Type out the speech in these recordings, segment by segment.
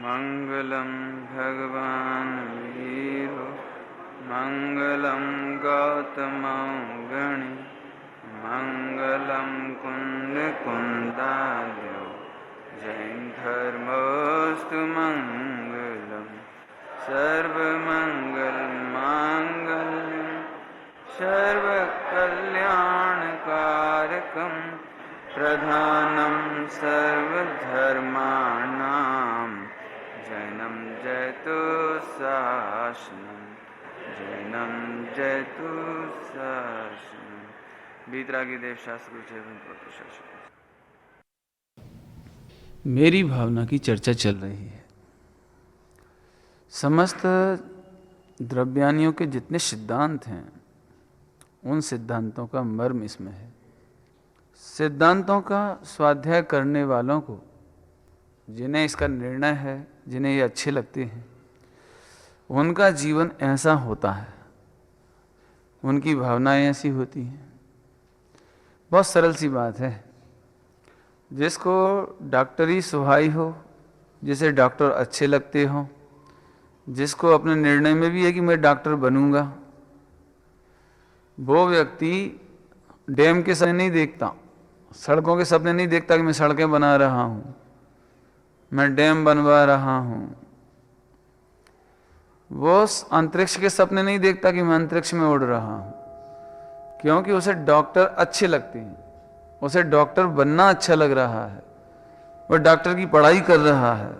मंगलम भगवान वीरो मंगलम गौतम गणि मंगलम कुंद कुंदार्यो जैन धर्मोस्तु मंगलम सर्वमंगल मांगल्यम सर्वकल्याणकारकम प्रधानम सर्वधर्माणां जैनम जयतु शासनम जैनम जयतु शासनम। बीतरागी देव शास्त्र शासन। मेरी भावना की चर्चा चल रही है। समस्त द्रव्यानियों के जितने सिद्धांत हैं उन सिद्धांतों का मर्म इसमें है। सिद्धांतों का स्वाध्याय करने वालों को, जिन्हें इसका निर्णय है, जिन्हें ये अच्छे लगते हैं, उनका जीवन ऐसा होता है, उनकी भावनाएं ऐसी होती हैं। बहुत सरल सी बात है। जिसको डॉक्टरी सुहाई हो, जिसे डॉक्टर अच्छे लगते हो, जिसको अपने निर्णय में भी है कि मैं डॉक्टर बनूंगा, वो व्यक्ति डैम के सपने नहीं देखता, सड़कों के सपने नहीं देखता कि मैं सड़कें बना रहा हूं, मैं डैम बनवा रहा हूं। वो अंतरिक्ष के सपने नहीं देखता कि मैं अंतरिक्ष में उड़ रहा हूं, क्योंकि उसे डॉक्टर अच्छे लगते हैं, उसे डॉक्टर बनना अच्छा लग रहा है, वो डॉक्टर की पढ़ाई कर रहा है।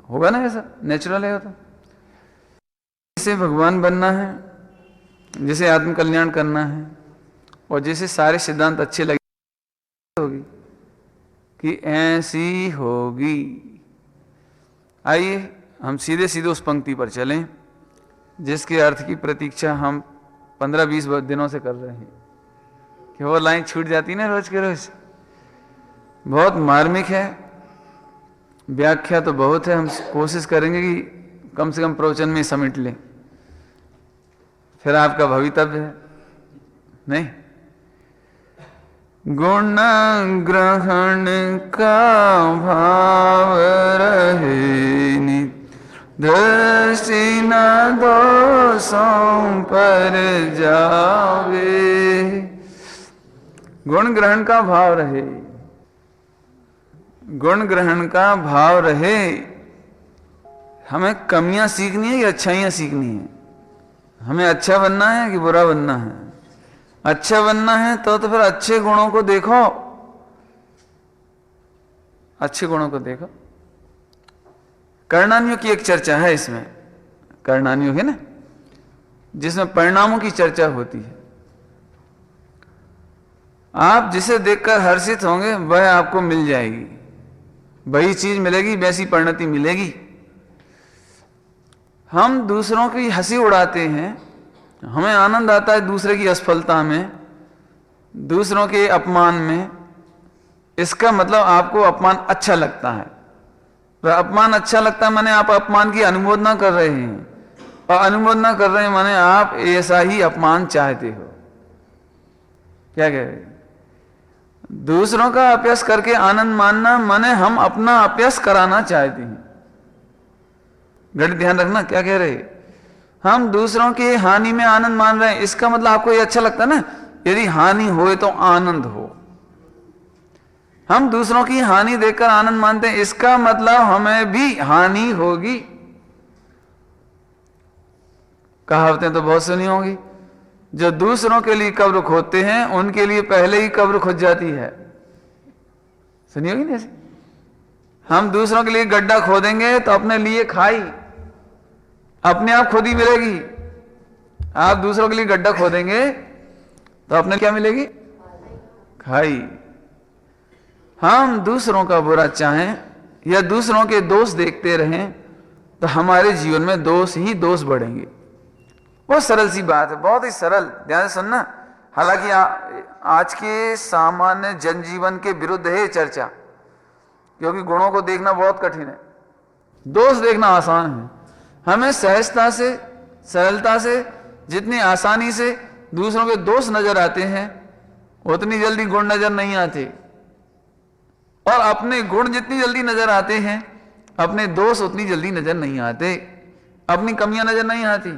होगा ना, ऐसा नेचुरल है। तो जिसे भगवान बनना है, जिसे आत्म कल्याण करना है, और जिसे सारे सिद्धांत अच्छे लगे, होगी कि ऐसी होगी। आइए हम सीधे सीधे उस पंक्ति पर चलें जिसके अर्थ की प्रतीक्षा हम 15-20 दिनों से कर रहे हैं कि वो लाइन छूट जाती ना रोज के रोज। बहुत मार्मिक है, व्याख्या तो बहुत है। हम कोशिश करेंगे कि कम से कम प्रवचन में समेट लें, फिर आपका भवितव्य है। नहीं, गुण ग्रहण का भाव रहे, दृष्टि न दोषों पर जावे। गुण ग्रहण का भाव रहे, गुण ग्रहण का भाव रहे। हमें कमियां सीखनी है कि अच्छाइयां सीखनी है? हमें अच्छा बनना है कि बुरा बनना है? अच्छा बनना है तो फिर अच्छे गुणों को देखो, अच्छे गुणों को देखो। कर्णानियों की एक चर्चा है इसमें, कर्णानियों है ना, जिसमें परिणामों की चर्चा होती है। आप जिसे देखकर हर्षित होंगे वह आपको मिल जाएगी, वही चीज मिलेगी, वैसी परिणति मिलेगी। हम दूसरों की हंसी उड़ाते हैं, हमें आनंद आता है दूसरे की असफलता में, दूसरों के अपमान में। इसका मतलब आपको अपमान अच्छा लगता है। वह अपमान अच्छा लगता है माने आप अपमान की अनुमोदना कर रहे हैं, और अनुमोदना कर रहे हैं माने आप ऐसा ही अपमान चाहते हो। क्या कह रहे हैं? दूसरों का अपयश करके आनंद मानना माने हम अपना अपयश कराना चाहते हैं। घट ध्यान रखना क्या कह रहे हैं। हम दूसरों की हानि में आनंद मान रहे हैं, इसका मतलब आपको ये अच्छा लगता है ना, यदि हानि होए तो आनंद हो। हम दूसरों की हानि देखकर आनंद मानते हैं, इसका मतलब हमें भी हानि होगी। कहावतें तो बहुत सुनी होंगी, जो दूसरों के लिए कब्र खोदते हैं उनके लिए पहले ही कब्र खुद जाती है। सुनी होगी ना ऐसे? हम दूसरों के लिए गड्ढा खोदेंगे तो अपने लिए खाई अपने आप खुद ही मिलेगी। आप दूसरों के लिए गड्ढा खोदेंगे तो अपने क्या मिलेगी? खाई। हम दूसरों का बुरा चाहें या दूसरों के दोष देखते रहें तो हमारे जीवन में दोष ही दोष बढ़ेंगे। बहुत सरल सी बात है, बहुत ही सरल, ध्यान से सुनना। हालांकि आज के सामान्य जनजीवन के विरुद्ध है चर्चा, क्योंकि गुणों को देखना बहुत कठिन है, दोष देखना आसान है। हमें सहजता से, सरलता से, जितनी आसानी से दूसरों के दोष नजर आते हैं उतनी जल्दी गुण नजर नहीं आते, और अपने गुण जितनी जल्दी नजर आते हैं अपने दोष उतनी जल्दी नजर नहीं आते, अपनी कमियां नजर नहीं आती।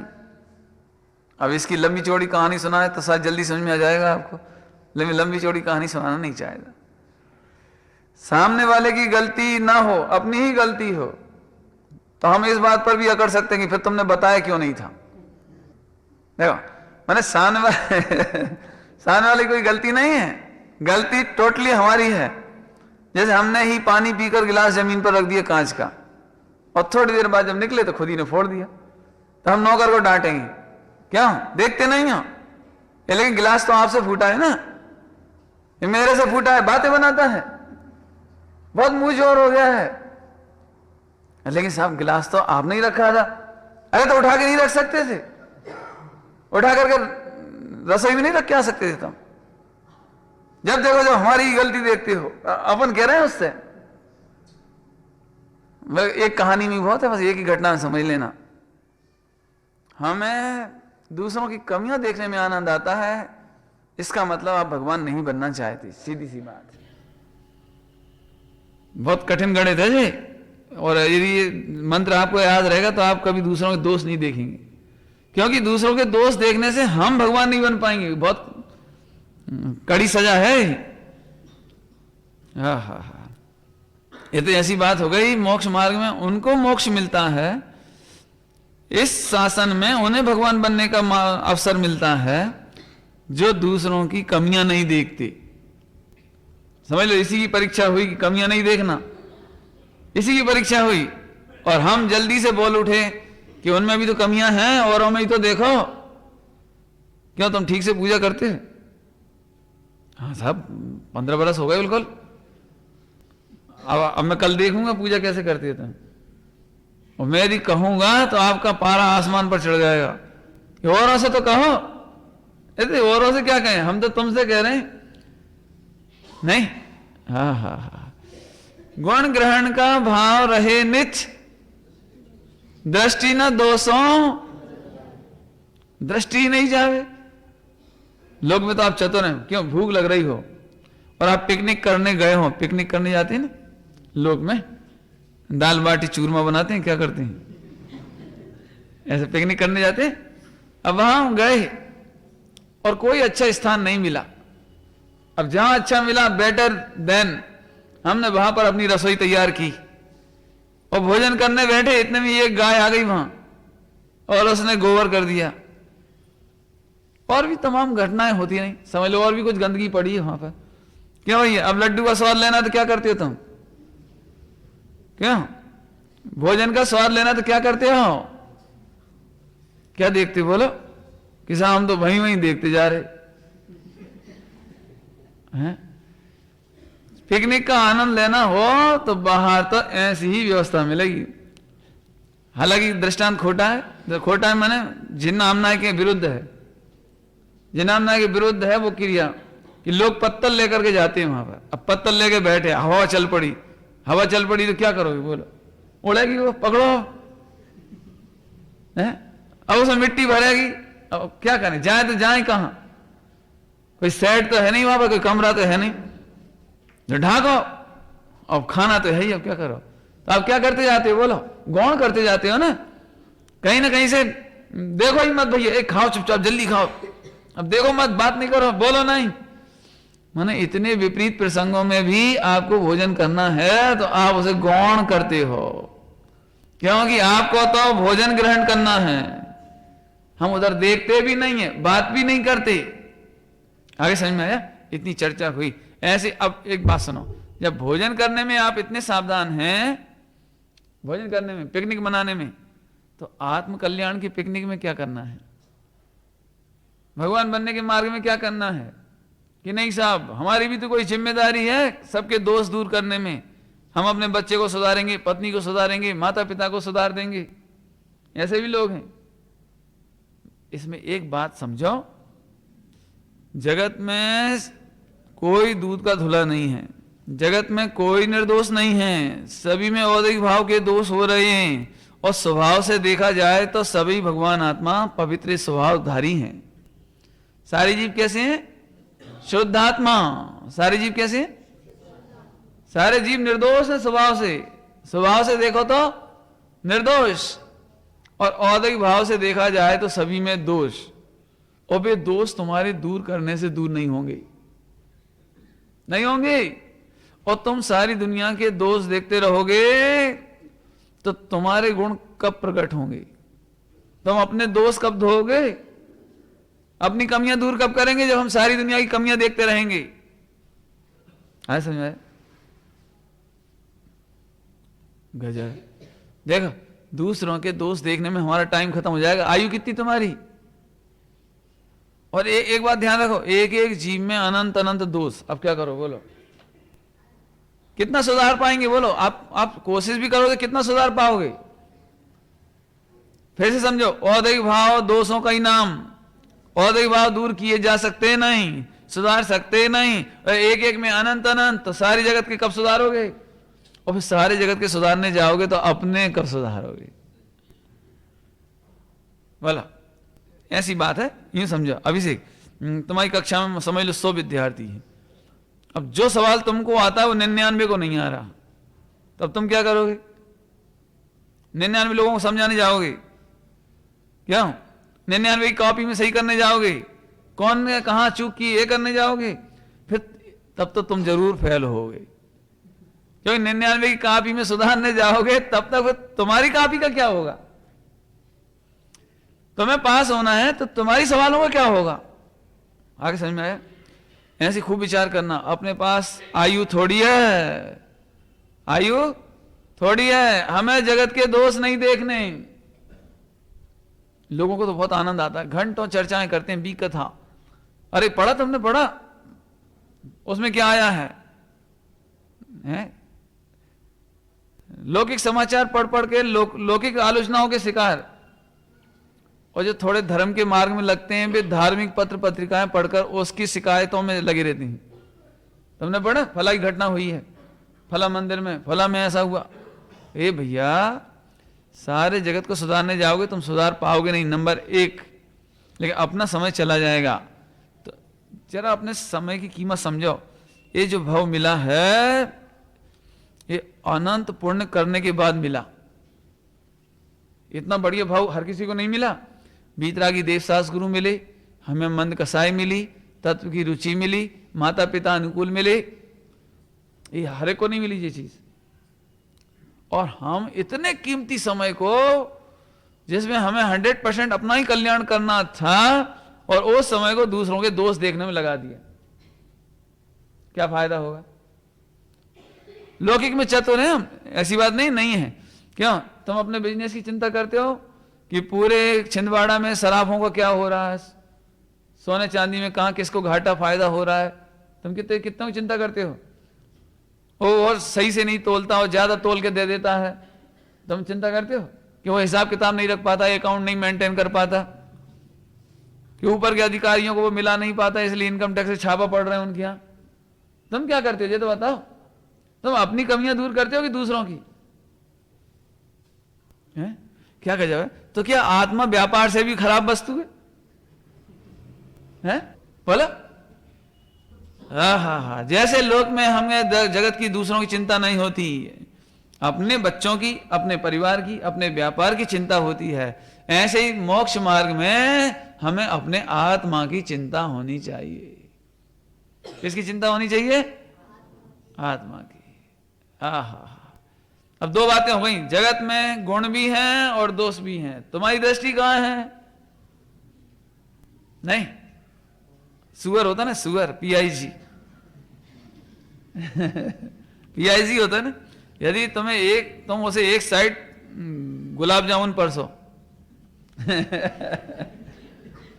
अब इसकी लंबी चौड़ी कहानी सुनाए तो शायद जल्दी समझ में आ जाएगा आपको, लेकिन लंबी चौड़ी कहानी सुनाना नहीं चाहेगा। सामने वाले की गलती ना हो, अपनी ही गलती हो, तो हम इस बात पर भी अकड़ सकते हैं कि फिर तुमने बताया क्यों नहीं था। देखो मैंने सामने वाले कोई गलती नहीं है, गलती टोटली हमारी है। जैसे हमने ही पानी पीकर गिलास जमीन पर रख दिया कांच का, और थोड़ी देर बाद जब निकले तो खुद ही ने फोड़ दिया, तो हम नौकर को डांटेंगे क्या? देखते नहीं हो? लेकिन गिलास तो आपसे फूटा है ना, ये मेरे से फूटा है, बातें बनाता है, बहुत मुंह जोर हो गया है। लेकिन साहब गिलास तो आपने ही रखा था। अरे तो उठा के नहीं रख सकते थे? उठा करके रसोई में नहीं रख के आ सकते थे तुम? जब देखो जब हमारी गलती देखते हो, अपन कह रहे हैं उससे। एक कहानी में बहुत है, बस एक ही घटना में समझ लेना। हमें दूसरों की कमियां देखने में आनंद आता है, इसका मतलब आप भगवान नहीं बनना चाहते, सीधी सी बात। बहुत कठिन गणित है जी, और यदि ये मंत्र आपको याद रहेगा तो आप कभी दूसरों के दोष नहीं देखेंगे, क्योंकि दूसरों के दोष देखने से हम भगवान नहीं बन पाएंगे। बहुत कड़ी सजा है। हाँ, ये तो ऐसी बात हो गई, मोक्ष मार्ग में उनको मोक्ष मिलता है, इस शासन में उन्हें भगवान बनने का अवसर मिलता है जो दूसरों की कमियां नहीं देखते। समझ लो, इसी की परीक्षा हुई कि कमियां नहीं देखना, इसी की परीक्षा हुई। और हम जल्दी से बोल उठे कि उनमें भी तो कमियां हैं, औरों में ही तो देखो। क्यों तुम ठीक से पूजा करते? हाँ साहब 15 बरस हो गए बिल्कुल। अब मैं कल देखूंगा पूजा कैसे करती है तुम, और मैं यदि कहूंगा तो आपका पारा आसमान पर चढ़ जाएगा। औरों से तो कहो, ऐसे औरों से क्या कहें, हम तो तुमसे कह रहे हैं। नहीं, हाँ, गुण ग्रहण का भाव रहे निच, दृष्टि न दोषों दृष्टि नहीं जावे। लोग में तो आप चतुर हैं, क्यों भूख लग रही हो और आप पिकनिक करने गए हो, पिकनिक करने जाते हैं ना लोग में, दाल बाटी चूरमा बनाते हैं, क्या करते हैं, ऐसे पिकनिक करने जाते हैं। अब वहां गए और कोई अच्छा स्थान नहीं मिला। अब जहां अच्छा मिला, बेटर देन, हमने वहां पर अपनी रसोई तैयार की और भोजन करने बैठे, इतने में एक गाय आ गई वहां और उसने गोबर कर दिया। और भी तमाम घटनाएं होती नहीं, समझ लो, और भी कुछ गंदगी पड़ी है वहां पर। क्यों भैया, अब लड्डू का स्वाद लेना तो क्या करते हो तुम? क्यों भोजन का स्वाद लेना तो क्या करते हो? क्या देखते हो बोलो? कि साहब हम तो वहीं वहीं देखते जा रहे हैं। पिकनिक का आनंद लेना हो तो बाहर तो ऐसी ही व्यवस्था मिलेगी। हालांकि दृष्टांत खोटा है, खोटा है माने जिन्नामनाय के विरुद्ध है। जिन्नामनाय के विरुद्ध है वो क्रिया कि लोग पत्तल लेकर के जाते हैं वहां पर। अब पत्तल लेके बैठे, हवा चल पड़ी, हवा चल पड़ी तो क्या करोगे बोलो? उड़ेगी वो, पकड़ो है? अब उसमें मिट्टी भरेगी, अब क्या करें? जाए तो जाए कहां? कोई सेट तो है नहीं वहां पर, कोई कमरा तो है नहीं, तो ढाको। अब खाना तो है ही, अब क्या करो? तो आप क्या करते जाते हो बोलो? गौण करते जाते हो ना कहीं से। देखो ही मत भैया, एक खाओ चुपचाप, जल्दी खाओ, अब देखो मत, बात नहीं करो, बोलो नहीं। माने इतने विपरीत प्रसंगों में भी आपको भोजन करना है तो आप उसे गौण करते हो, क्योंकि आपको तो भोजन ग्रहण करना है। हम उधर देखते भी नहीं है, बात भी नहीं करते। आगे समझ में आया? इतनी चर्चा हुई ऐसे। अब एक बात सुनो, जब भोजन करने में आप इतने सावधान हैं, भोजन करने में, पिकनिक मनाने में, तो आत्म कल्याण की पिकनिक में क्या करना है? भगवान बनने के मार्ग में क्या करना है? कि नहीं साहब हमारी भी तो कोई जिम्मेदारी है सबके दोष दूर करने में। हम अपने बच्चे को सुधारेंगे, पत्नी को सुधारेंगे, माता पिता को सुधार देंगे, ऐसे भी लोग हैं। इसमें एक बात समझो, जगत में कोई दूध का धुला नहीं है, जगत में कोई निर्दोष नहीं है, सभी में औदिक भाव के दोष हो रहे हैं। और स्वभाव से देखा जाए तो सभी भगवान आत्मा पवित्र स्वभावधारी हैं। सारे जीव कैसे हैं? शुद्ध आत्मा। सारे जीव कैसे हैं? सारे जीव निर्दोष है स्वभाव से, स्वभाव से देखो तो निर्दोष, और औद्योगिक भाव से देखा जाए तो सभी में दोष। और वे दोष तुम्हारे दूर करने से दूर नहीं होंगे, नहीं होंगे। और तुम सारी दुनिया के दोष देखते रहोगे तो तुम्हारे गुण कब प्रकट होंगे? तुम अपने दोष कब धोओगे? अपनी कमियां दूर कब करेंगे? जब हम सारी दुनिया की कमियां देखते रहेंगे। आया समझ में? गजब। देखो, दूसरों के दोष देखने में हमारा टाइम खत्म हो जाएगा। आयु कितनी तुम्हारी? और एक बात ध्यान रखो, एक एक जीव में अनंत अनंत दोष। अब क्या करो बोलो? कितना सुधार पाएंगे बोलो? आप कोशिश भी करोगे, कितना सुधार पाओगे? फिर से समझो, औद्योगिक भाव दोषों का ही नाम। औद्योगिक भाव दूर किए जा सकते नहीं, सुधार सकते नहीं। एक एक में अनंत अनंत, तो सारी जगत के कब सुधारोगे? और फिर सारे जगत के सुधारने जाओगे तो अपने कब सुधारोगे? बोला, ऐसी बात है। यूं समझो, अभिषेक तुम्हारी कक्षा में समझ लो 100 विद्यार्थी हैं। अब जो सवाल तुमको आता है वो 99 को नहीं आ रहा, तब तुम क्या करोगे? 99 लोगों को समझाने जाओगे क्या? 99 की कॉपी में सही करने जाओगे? कौन ने कहां चूक की ये करने जाओगे? फिर तब तो तुम जरूर फेल होगे, क्योंकि 99 की कॉपी में सुधारने जाओगे तब तक तुम्हारी कॉपी का क्या होगा? तुम्हें पास होना है तो तुम्हारी सवालों का क्या होगा? आगे समझ में आया? ऐसे खूब विचार करना। अपने पास आयु थोड़ी है, आयु थोड़ी है। हमें जगत के दोष नहीं देखने। लोगों को तो बहुत आनंद आता है, घंटों चर्चाएं करते हैं, बी कथा। अरे पढ़ा तुमने? पढ़ा? उसमें क्या आया है? लौकिक समाचार पढ़ पढ़ के लौकिक आलोचनाओं के शिकार। और जो थोड़े धर्म के मार्ग में लगते हैं वे धार्मिक पत्र पत्रिकाएं पढ़कर उसकी शिकायतों में लगी रहती हैं। तुमने पढ़ा फला की घटना हुई है, फला मंदिर में, फला में ऐसा हुआ। ए भैया, सारे जगत को सुधारने जाओगे तुम सुधार पाओगे नहीं, नंबर 1। लेकिन अपना समय चला जाएगा। तो जरा अपने समय की कीमत समझो। ये जो भाव मिला है ये अनंत पुण्य करने के बाद मिला। इतना बढ़िया भाव हर किसी को नहीं मिला। बीतरागी देवसास गुरु मिले, हमें मंद कसाई मिली, तत्व की रुचि मिली, माता पिता अनुकूल मिले। ये हर एक को नहीं मिली ये चीज। और हम इतने कीमती समय को, जिसमें हमें 100% अपना ही कल्याण करना था, और उस समय को दूसरों के दोष देखने में लगा दिया। क्या फायदा होगा? लौकिक में चतुर हैं हम, ऐसी बात नहीं है। क्यों? तुम अपने बिजनेस की चिंता करते हो कि पूरे छिंदवाड़ा में शराबों का क्या हो रहा है, सोने चांदी में कहां किसको घाटा फायदा हो रहा है। तुम कितना चिंता करते हो? वो और सही से नहीं तोलता और ज्यादा तोल के दे देता है। तुम चिंता करते हो कि वो हिसाब किताब नहीं रख पाता, अकाउंट नहीं मेंटेन कर पाता, कि ऊपर के अधिकारियों को वो मिला नहीं पाता, इसलिए इनकम टैक्स से छापा पड़ रहे हैं उनके यहां। तुम क्या करते हो ये तो बताओ? तुम अपनी कमियां दूर करते हो कि दूसरों की? है? क्या गजब है। तो क्या आत्मा व्यापार से भी खराब वस्तु है? बोला? हा। जैसे लोक में हमें जगत की दूसरों की चिंता नहीं होती, अपने बच्चों की, अपने परिवार की, अपने व्यापार की चिंता होती है, ऐसे ही मोक्ष मार्ग में हमें अपने आत्मा की चिंता होनी चाहिए। किसकी चिंता होनी चाहिए? आत्मा की। हा। अब 2 बातें हो गई, जगत में गुण भी हैं और दोष भी हैं। तुम्हारी दृष्टि कहां है? नहीं, सुअर होता ना, सुअर, PIG PIG होता ना। यदि तुम उसे एक साइड गुलाब जामुन परसो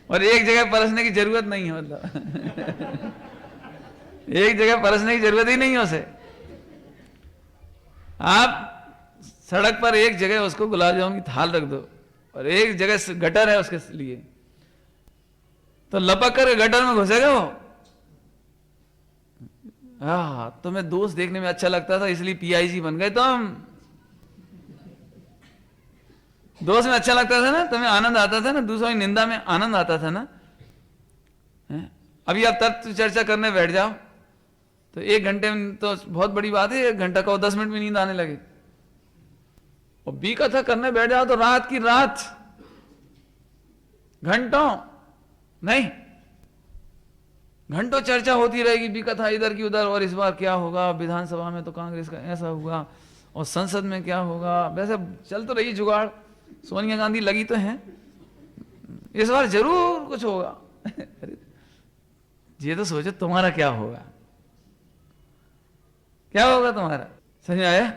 और एक जगह परसने की जरूरत नहीं है, मतलब एक जगह परसने की जरूरत ही नहीं है उसे। आप सड़क पर एक जगह उसको गुलाब जामुन की थाल रख दो और एक जगह गटर है उसके लिए, तो लपक कर गटर में घुसेगा वो। तुम्हें दोस्त देखने में अच्छा लगता था इसलिए PIG बन गए तुम। दोस्त में अच्छा लगता था ना, तुम्हें आनंद आता था ना, दूसरों की निंदा में आनंद आता था ना। अभी आप तत्व चर्चा करने बैठ जाओ तो 1 घंटे में तो बहुत बड़ी बात है, 1 घंटा का 10 मिनट में नींद आने लगे। और बी कथा करने बैठ जाओ तो रात की रात, घंटों नहीं, घंटों चर्चा होती रहेगी, बी कथा इधर की उधर, और इस बार क्या होगा, विधानसभा में तो कांग्रेस का ऐसा हुआ, और संसद में क्या होगा। वैसे चल तो रही जुगाड़, सोनिया गांधी लगी तो हैं, इस बार जरूर कुछ होगा। ये तो सोचो तुम्हारा क्या होगा, क्या होगा तुम्हारा, समझ आया?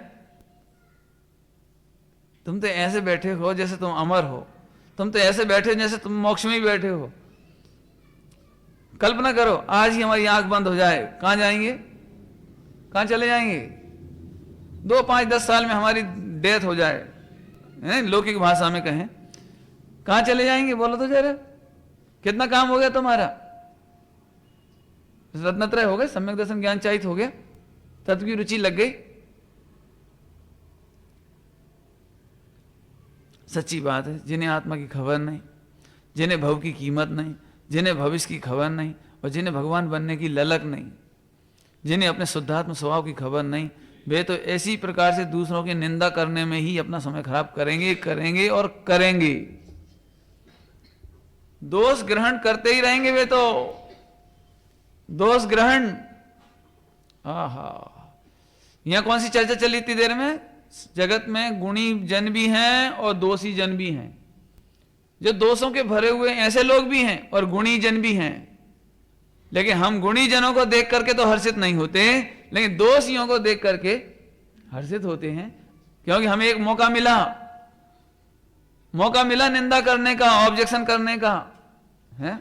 तुम तो ऐसे बैठे हो जैसे तुम अमर हो, तुम तो ऐसे बैठे हो जैसे तुम मोक्ष में ही बैठे हो। कल्पना करो आज ही हमारी आंख बंद हो जाए, कहां जाएंगे, कहां चले जाएंगे? 2, 5, 10 साल में हमारी डेथ हो जाए, लौकिक भाषा में कहें, कहां चले जाएंगे बोलो तो जरा। कितना काम हो गया तुम्हारा? रत्नत्रय हो गए, सम्यक दर्शन ज्ञान चाहित हो गया, तत्व की रुचि लग गई। सच्ची बात है, जिन्हें आत्मा की खबर नहीं, जिन्हें भव की कीमत नहीं, जिन्हें भविष्य की खबर नहीं, और जिन्हें भगवान बनने की ललक नहीं, जिन्हें अपने शुद्धात्म स्वभाव की खबर नहीं, वे तो ऐसी प्रकार से दूसरों की निंदा करने में ही अपना समय खराब करेंगे, करेंगे और करेंगे। दोष ग्रहण करते ही रहेंगे वे तो, दोष ग्रहण। आहा, यहां कौन सी चर्चा चली इतनी देर में? जगत में गुणी जन भी हैं और दोषी जन भी हैं। जो दोषों के भरे हुए ऐसे लोग भी हैं और गुणी जन भी हैं, लेकिन हम गुणी जनों को देख करके तो हर्षित नहीं होते, लेकिन दोषियों को देख करके हर्षित होते हैं, क्योंकि हमें एक मौका मिला निंदा करने का, ऑब्जेक्शन करने का है।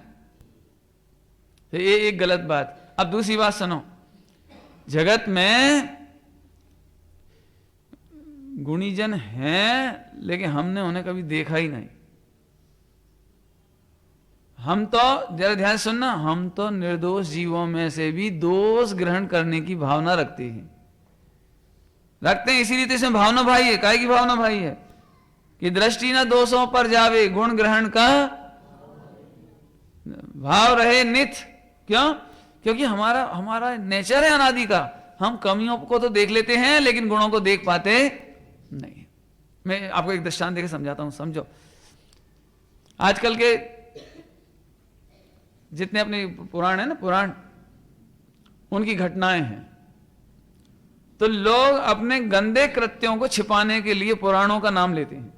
तो ये एक गलत बात। अब दूसरी बात सुनो, जगत में गुणीजन हैं लेकिन हमने उन्हें कभी देखा ही नहीं। हम तो जरा ध्यान सुनना, हम तो निर्दोष जीवों में से भी दोष ग्रहण करने की भावना रखते हैं, इसीलिए तो इसमें भावना भाई है। काय की भावना भाई है कि दृष्टि न दोषों पर जावे, गुण ग्रहण का भाव रहे नित। क्यों? क्योंकि हमारा नेचर है अनादि का, हम कमियों को तो देख लेते हैं लेकिन गुणों को देख पाते नहीं। मैं आपको एक दृष्टांत देकर समझाता हूं, समझो। आजकल के जितने अपने पुराण है ना, पुराण, उनकी घटनाएं हैं, तो लोग अपने गंदे कृत्यों को छिपाने के लिए पुराणों का नाम लेते हैं।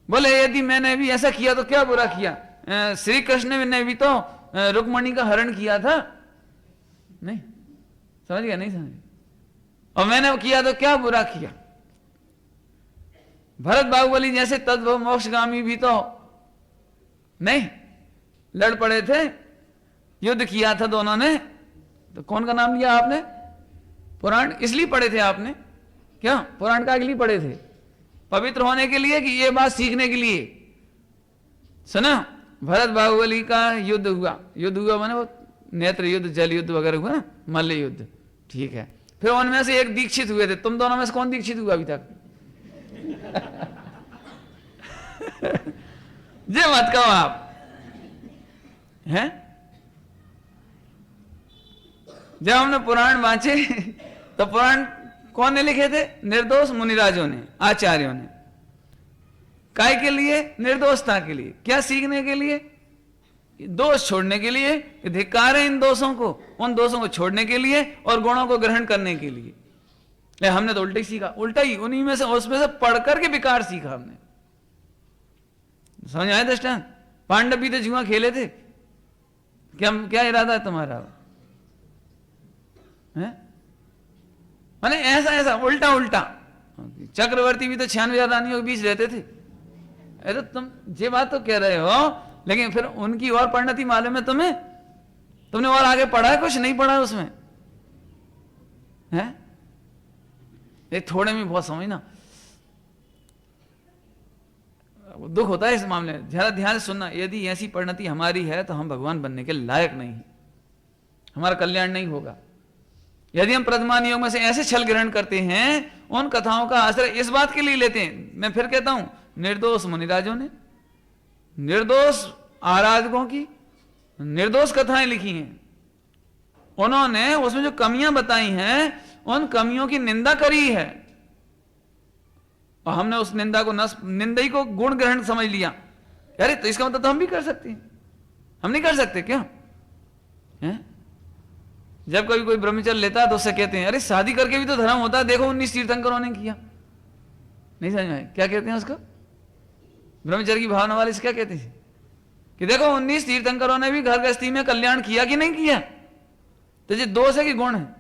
बोले यदि मैंने भी ऐसा किया तो क्या बुरा किया, श्री कृष्ण ने भी तो रुक्मणी का हरण किया था, नहीं समझ गया, नहीं समझ, और मैंने किया तो क्या बुरा किया। भरत बाहुबली जैसे तद्भव मोक्षगामी भी तो नहीं, लड़ पड़े थे, युद्ध किया था दोनों ने, तो कौन का नाम लिया आपने? पुराण इसलिए पढ़े थे आपने, क्या पुराण का लिए पढ़े थे? पवित्र होने के लिए कि ये बात सीखने के लिए? सुना, भरत बाहुबली का युद्ध हुआ माने वो नेत्र युद्ध, जल युद्ध वगैरह हुआ ना, मल्ल युद्ध, ठीक है। फिर उनमें से एक दीक्षित हुए थे। तुम दोनों में से कौन दीक्षित हुआ अभी तक? जे मत कहो आप, हैं? जब हमने पुराण वांचे तो पुराण कौन ने लिखे थे? निर्दोष मुनिराजों ने, आचार्यों ने। काय के लिए? निर्दोषता के लिए। क्या सीखने के लिए? दोष छोड़ने के लिए, धिक्कार है इन दोषों को, उन दोषों को छोड़ने के लिए और गुणों को ग्रहण करने के लिए। ले हमने तो उल्टा ही सीखा, उल्टा ही, उन्हीं में से, उसमें से पढ़ करके विकार सीखा हमने। समझ आया दृष्टांत? पांडव भी तो जुआ खेले थे। क्या इरादा है तुम्हारा? है माने ऐसा उल्टा। चक्रवर्ती भी तो 96 रानियों के बीच रहते थे। तो तुम ये बात तो कह रहे हो, लेकिन फिर उनकी और परिणति मालूम है तुम्हें? तुमने और आगे पढ़ा है? कुछ नहीं पढ़ा उसमें, है? ये थोड़े में बहुत समझना, दुख होता है इस मामले में। जरा ध्यान से सुनना, यदि ऐसी परिणति हमारी है तो हम भगवान बनने के लायक नहीं है, हमारा कल्याण नहीं होगा। यदि हम प्रथमान योग में से ऐसे छल ग्रहण करते हैं, उन कथाओं का आश्रय इस बात के लिए लेते हैं, मैं फिर कहता हूं, निर्दोष मुनिराजों ने, निर्दोष आराधकों की निर्दोष कथाएं लिखी हैं। उन्होंने उसमें जो कमियां बताई हैं, उन कमियों की निंदा करी है। और हमने उस निंदा को निंदई को गुण ग्रहण समझ लिया, अरे तो इसका मतलब तो हम भी कर सकते हैं। हम नहीं कर सकते क्या है? जब कभी कोई ब्रह्मचर्य लेता है तो उससे कहते हैं अरे शादी करके भी तो धर्म होता है, देखो 19 तीर्थंकरों ने किया। नहीं समझ में क्या कहते हैं उसको? ब्रह्मचर्य की भावना वाले से क्या कहते हैं कि देखो 19 तीर्थंकरों ने भी घर गृहस्थी में कल्याण किया कि नहीं किया। तो ये दोष है कि गुण है?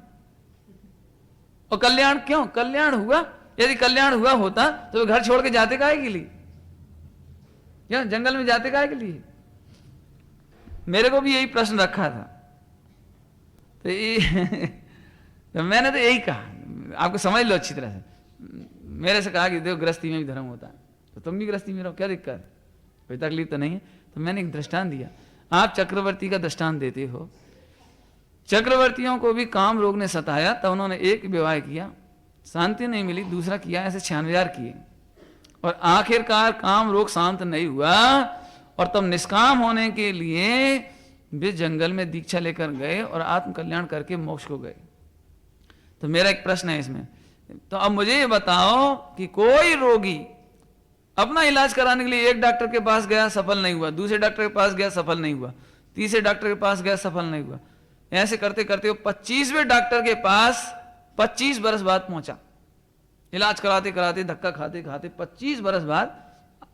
और कल्याण क्यों? कल्याण हुआ, यदि कल्याण हुआ होता तो घर छोड़ के जाते काहे के लिए? क्यों जंगल में जाते काहे के लिए? मेरे को भी यही प्रश्न रखा था, तो मैंने तो यही कहा, आपको समझ लो अच्छी तरह से। मेरे से कहा कि देखो गृहस्थी में भी धर्म होता है, तो तुम भी गृहस्थी में रहो, क्या दिक्कत है, कोई तकलीफ तो नहीं है। तो मैंने एक दृष्टांत दिया, आप चक्रवर्ती का दृष्टांत देते हो। चक्रवर्तियों को भी काम रोग ने सताया, तब उन्होंने एक विवाह किया, शांति नहीं मिली, दूसरा किया, ऐसे 96 किए, और आखिरकार काम रोग शांत नहीं हुआ, और तब निष्काम होने के लिए वे जंगल में दीक्षा लेकर गए और आत्म कल्याण करके मोक्ष को गए। तो मेरा एक प्रश्न है इसमें, तो अब मुझे ये बताओ कि कोई रोगी अपना इलाज कराने के लिए एक डॉक्टर के पास गया, सफल नहीं हुआ, दूसरे डॉक्टर के पास गया, सफल नहीं हुआ, तीसरे डॉक्टर के पास गया, सफल नहीं हुआ, ऐसे करते करते वो 25वें डॉक्टर के पास 25 बरस बाद पहुंचा। इलाज कराते कराते धक्का खाते खाते 25 बरस बाद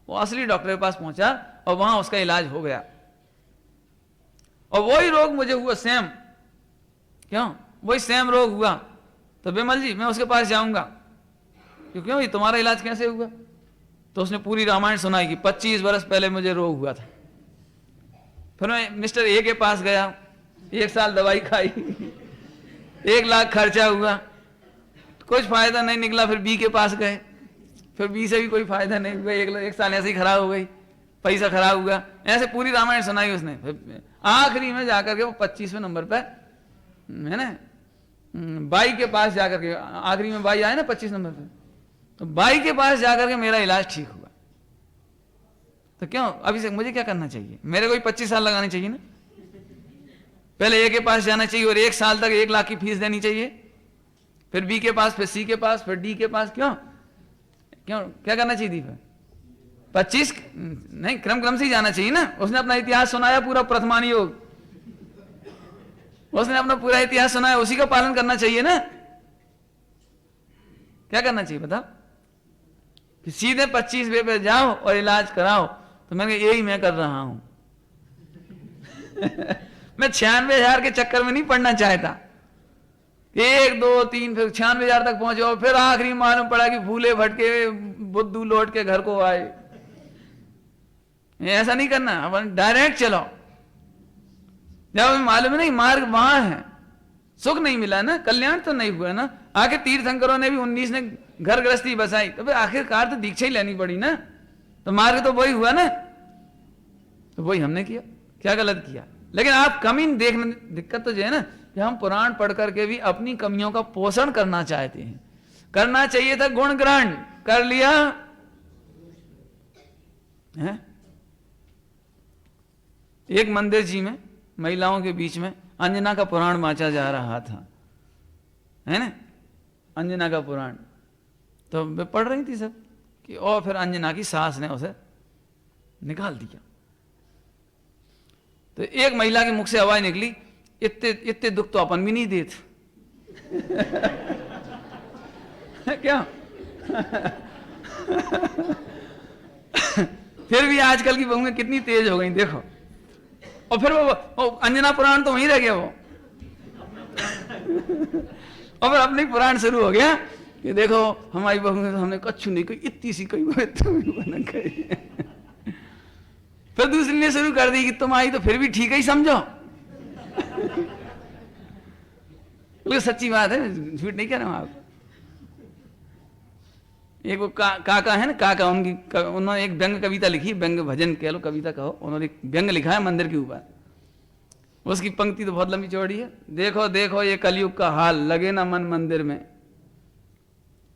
वो असली डॉक्टर के पास पहुंचा और वहां उसका इलाज हो गया। और वही रोग मुझे हुआ सेम, क्यों वही सेम रोग हुआ, तो बिमल जी मैं उसके पास जाऊंगा, क्यों ये तुम्हारा इलाज कैसे हुआ? तो उसने पूरी रामायण सुनाई कि 25 बरस पहले मुझे रोग हुआ था। फिर मैं मिस्टर ए के पास गया, 1 साल दवाई खाई, 1 लाख खर्चा हुआ, कुछ फायदा नहीं निकला। फिर बी के पास गए, फिर बी से भी कोई फायदा नहीं हुआ, 1 साल ऐसे ही खराब हो गई, पैसा खराब हुआ, ऐसे पूरी रामायण सुनाई उसने। आखिरी में जाकर के वो 25वें नंबर पर है ना, बाई के पास जाकर के, आखिरी में बाई आए ना 25 नंबर पे, तो बाई के पास जाकर के मेरा इलाज ठीक हुआ। तो क्यों अभी से मुझे क्या करना चाहिए? मेरे को 25 साल लगाने चाहिए ना, पहले ए के पास जाना चाहिए और 1 साल तक 1 लाख की फीस देनी चाहिए, फिर बी के पास, फिर सी के पास, फिर डी के पास। क्यों क्यों क्या करना चाहिए? फिर 25 नहीं, क्रम से ही जाना चाहिए ना। उसने अपना इतिहास सुनाया पूरा, प्रथमान योग, उसने अपना पूरा इतिहास सुनाया, उसी का पालन करना चाहिए ना। क्या करना चाहिए बताओ? कि सीधे 25वें पे जाओ और इलाज कराओ। तो मैंने यही मैं कर रहा हूं। मैं 96,000 के चक्कर में नहीं पड़ना चाहता, 1 2 3 फिर 96,000 तक पहुंचे, फिर आखिरी मालूम पड़ा कि भूले भटके बुद्धू लौट के घर को आए। ऐसा नहीं करना, अपन डायरेक्ट चलो। जब हमें मालूम नहीं मार्ग वहां है, सुख नहीं मिला ना, कल्याण तो नहीं हुआ ना। आखिर तीर्थंकरों ने भी 19 ने घर गृहस्थी बसाई, तो फिर आखिरकार तो दीक्षा ही लेनी पड़ी ना, तो मार्ग तो वही हुआ ना। तो वही हमने किया, क्या गलत किया? लेकिन आप कमी देखने, दिक्कत तो जो है ना कि हम पुराण पढ़ करके भी अपनी कमियों का पोषण करना चाहते हैं। करना चाहिए था गुण ग्रहण, कर लिया है। एक मंदिर जी में महिलाओं के बीच में अंजना का पुराण बांचा जा रहा था, है ना, अंजना का पुराण। तो वे पढ़ रही थी सब कि, और फिर अंजना की सास ने उसे निकाल दिया। तो एक महिला के मुख से आवाज निकली, इतने दुख तो अपन भी नहीं देते। क्या? फिर भी आजकल की बहुएं कितनी तेज हो गई देखो। और फिर वो अंजना पुराण तो वहीं रह गया वो। और फिर अपनी पुराण शुरू हो गया कि देखो हमारी बहू ने हमने कच्छु नहीं कोई, इतनी सी कोई बना गई। फिर दूसरी ने शुरू कर दी कि तुम आई तो फिर भी ठीक ही समझो। सच्ची बात है, झूठ नहीं कह रहा हूं आप। एक वो काका है ना, काका, उन्होंने एक व्यंग कविता लिखी, व्यंग भजन कह लो, कविता कहो, उन्होंने एक व्यंग लिखा है मंदिर के ऊपर। उसकी पंक्ति तो बहुत लंबी चौड़ी है। देखो देखो ये कलयुग का हाल, लगे ना मन मंदिर में,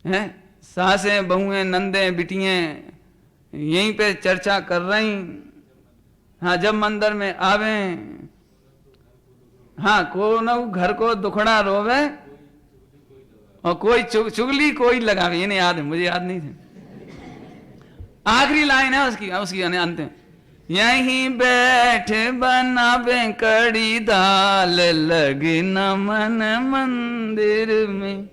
हैं सासें बहुएं नंदें बिटियां यहीं पे चर्चा कर रही। हाँ जब मंदिर में आवे, हाँ को न घर को दुखड़ा रोवे, और कोई चुगली कोई लगावे। ये नहीं याद है मुझे, याद नहीं थे। आखिरी लाइन है उसकी उसकी अंतिम, यहीं बैठ बनावे कड़ी दाल, लगी नमन मंदिर में।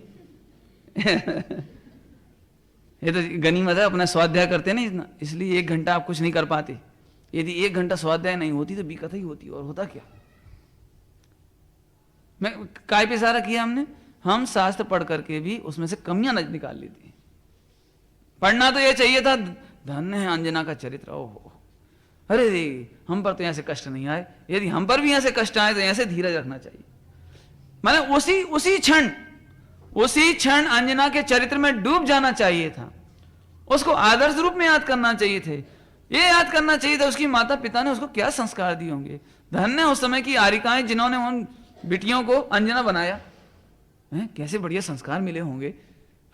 ये तो गनीमत है, अपना स्वाध्याय करते नहीं इतना, इसलिए 1 घंटा आप कुछ नहीं कर पाते। यदि 1 घंटा स्वाध्याय नहीं होती तो बेकथा ही होती, और होता क्या। मैं काय पे इशारा किया हमने, हम शास्त्र पढ़ करके भी उसमें से कमियां निकाल लेते हैं। पढ़ना तो ये चाहिए था, धन्य है अंजना का चरित्र, ओहो अरे हम पर तो यहां से कष्ट नहीं आए, यदि हम पर भी यहां से कष्ट आए तो यहां से धीरज रखना चाहिए। माने उसी क्षण अंजना के चरित्र में डूब जाना चाहिए था, उसको आदर्श रूप में याद करना चाहिए थे। ये याद करना चाहिए था उसकी माता पिता ने उसको क्या संस्कार दिए होंगे। धन्य उस समय की आरिकाएं जिन्होंने उन बिटियों को अंजना बनाया, कैसे बढ़िया संस्कार मिले होंगे।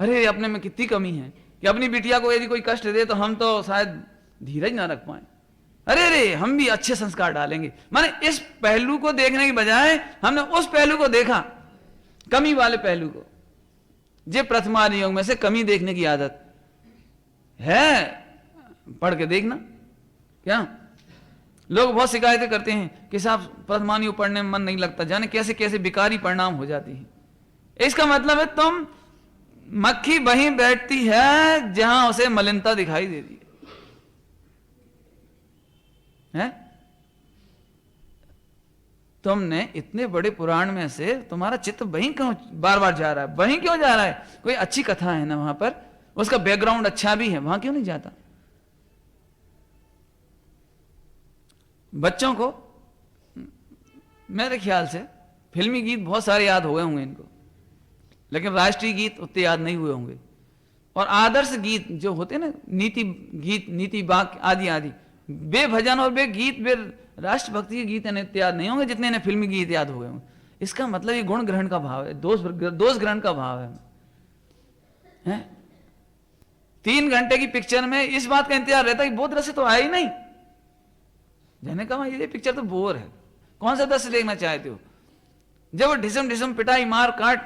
अरे अपने में कितनी कमी है कि अपनी बिटिया को यदि कोई कष्ट दे तो हम तो शायद धीरज ना रख पाए। अरे हम भी अच्छे संस्कार डालेंगे। माने इस पहलू को देखने की बजाय हमने उस पहलू को देखा, कमी वाले पहलू को। जे प्रथमादि योग में से कमी देखने की आदत है, पढ़ के देखना। क्या लोग बहुत शिकायतें करते हैं कि साहब प्रथमादि योग पढ़ने में मन नहीं लगता, जाने कैसे कैसे विकारी परिणाम हो जाती है। इसका मतलब है तुम मक्खी वहीं बैठती है जहां उसे मलिनता दिखाई देती है? तुमने इतने बड़े पुराण में से तुम्हारा चित्त वहीं क्यों बार बार जा रहा है? वहीं क्यों जा रहा है? कोई अच्छी कथा है ना वहां पर, उसका बैकग्राउंड अच्छा भी है, वहां क्यों नहीं जाता? बच्चों को मेरे ख्याल से फिल्मी गीत बहुत सारे याद हो गए होंगे इनको, लेकिन राष्ट्रीय गीत उतने याद नहीं हुए होंगे। और आदर्श गीत जो होते हैं ना, नीति गीत, नीति वाक्य आदि आदि, बे भजन और बे गीत, बे राष्ट्रभक्ति के गीत इन्हें याद नहीं होंगे जितने इन्हें फिल्मी गीत याद हो गए होंगे। इसका मतलब ये गुण ग्रहण का भाव है, दोष ग्रहण का भाव है? 3 घंटे की पिक्चर में इस बात का इंतजार रहता है कि बहुत दृश्य तो आया ही नहीं। जाने का ये पिक्चर तो बोर है, कौन सा दृश्य देखना चाहते हो? जब वो ढिसम ढिसम पिटाई मार काट,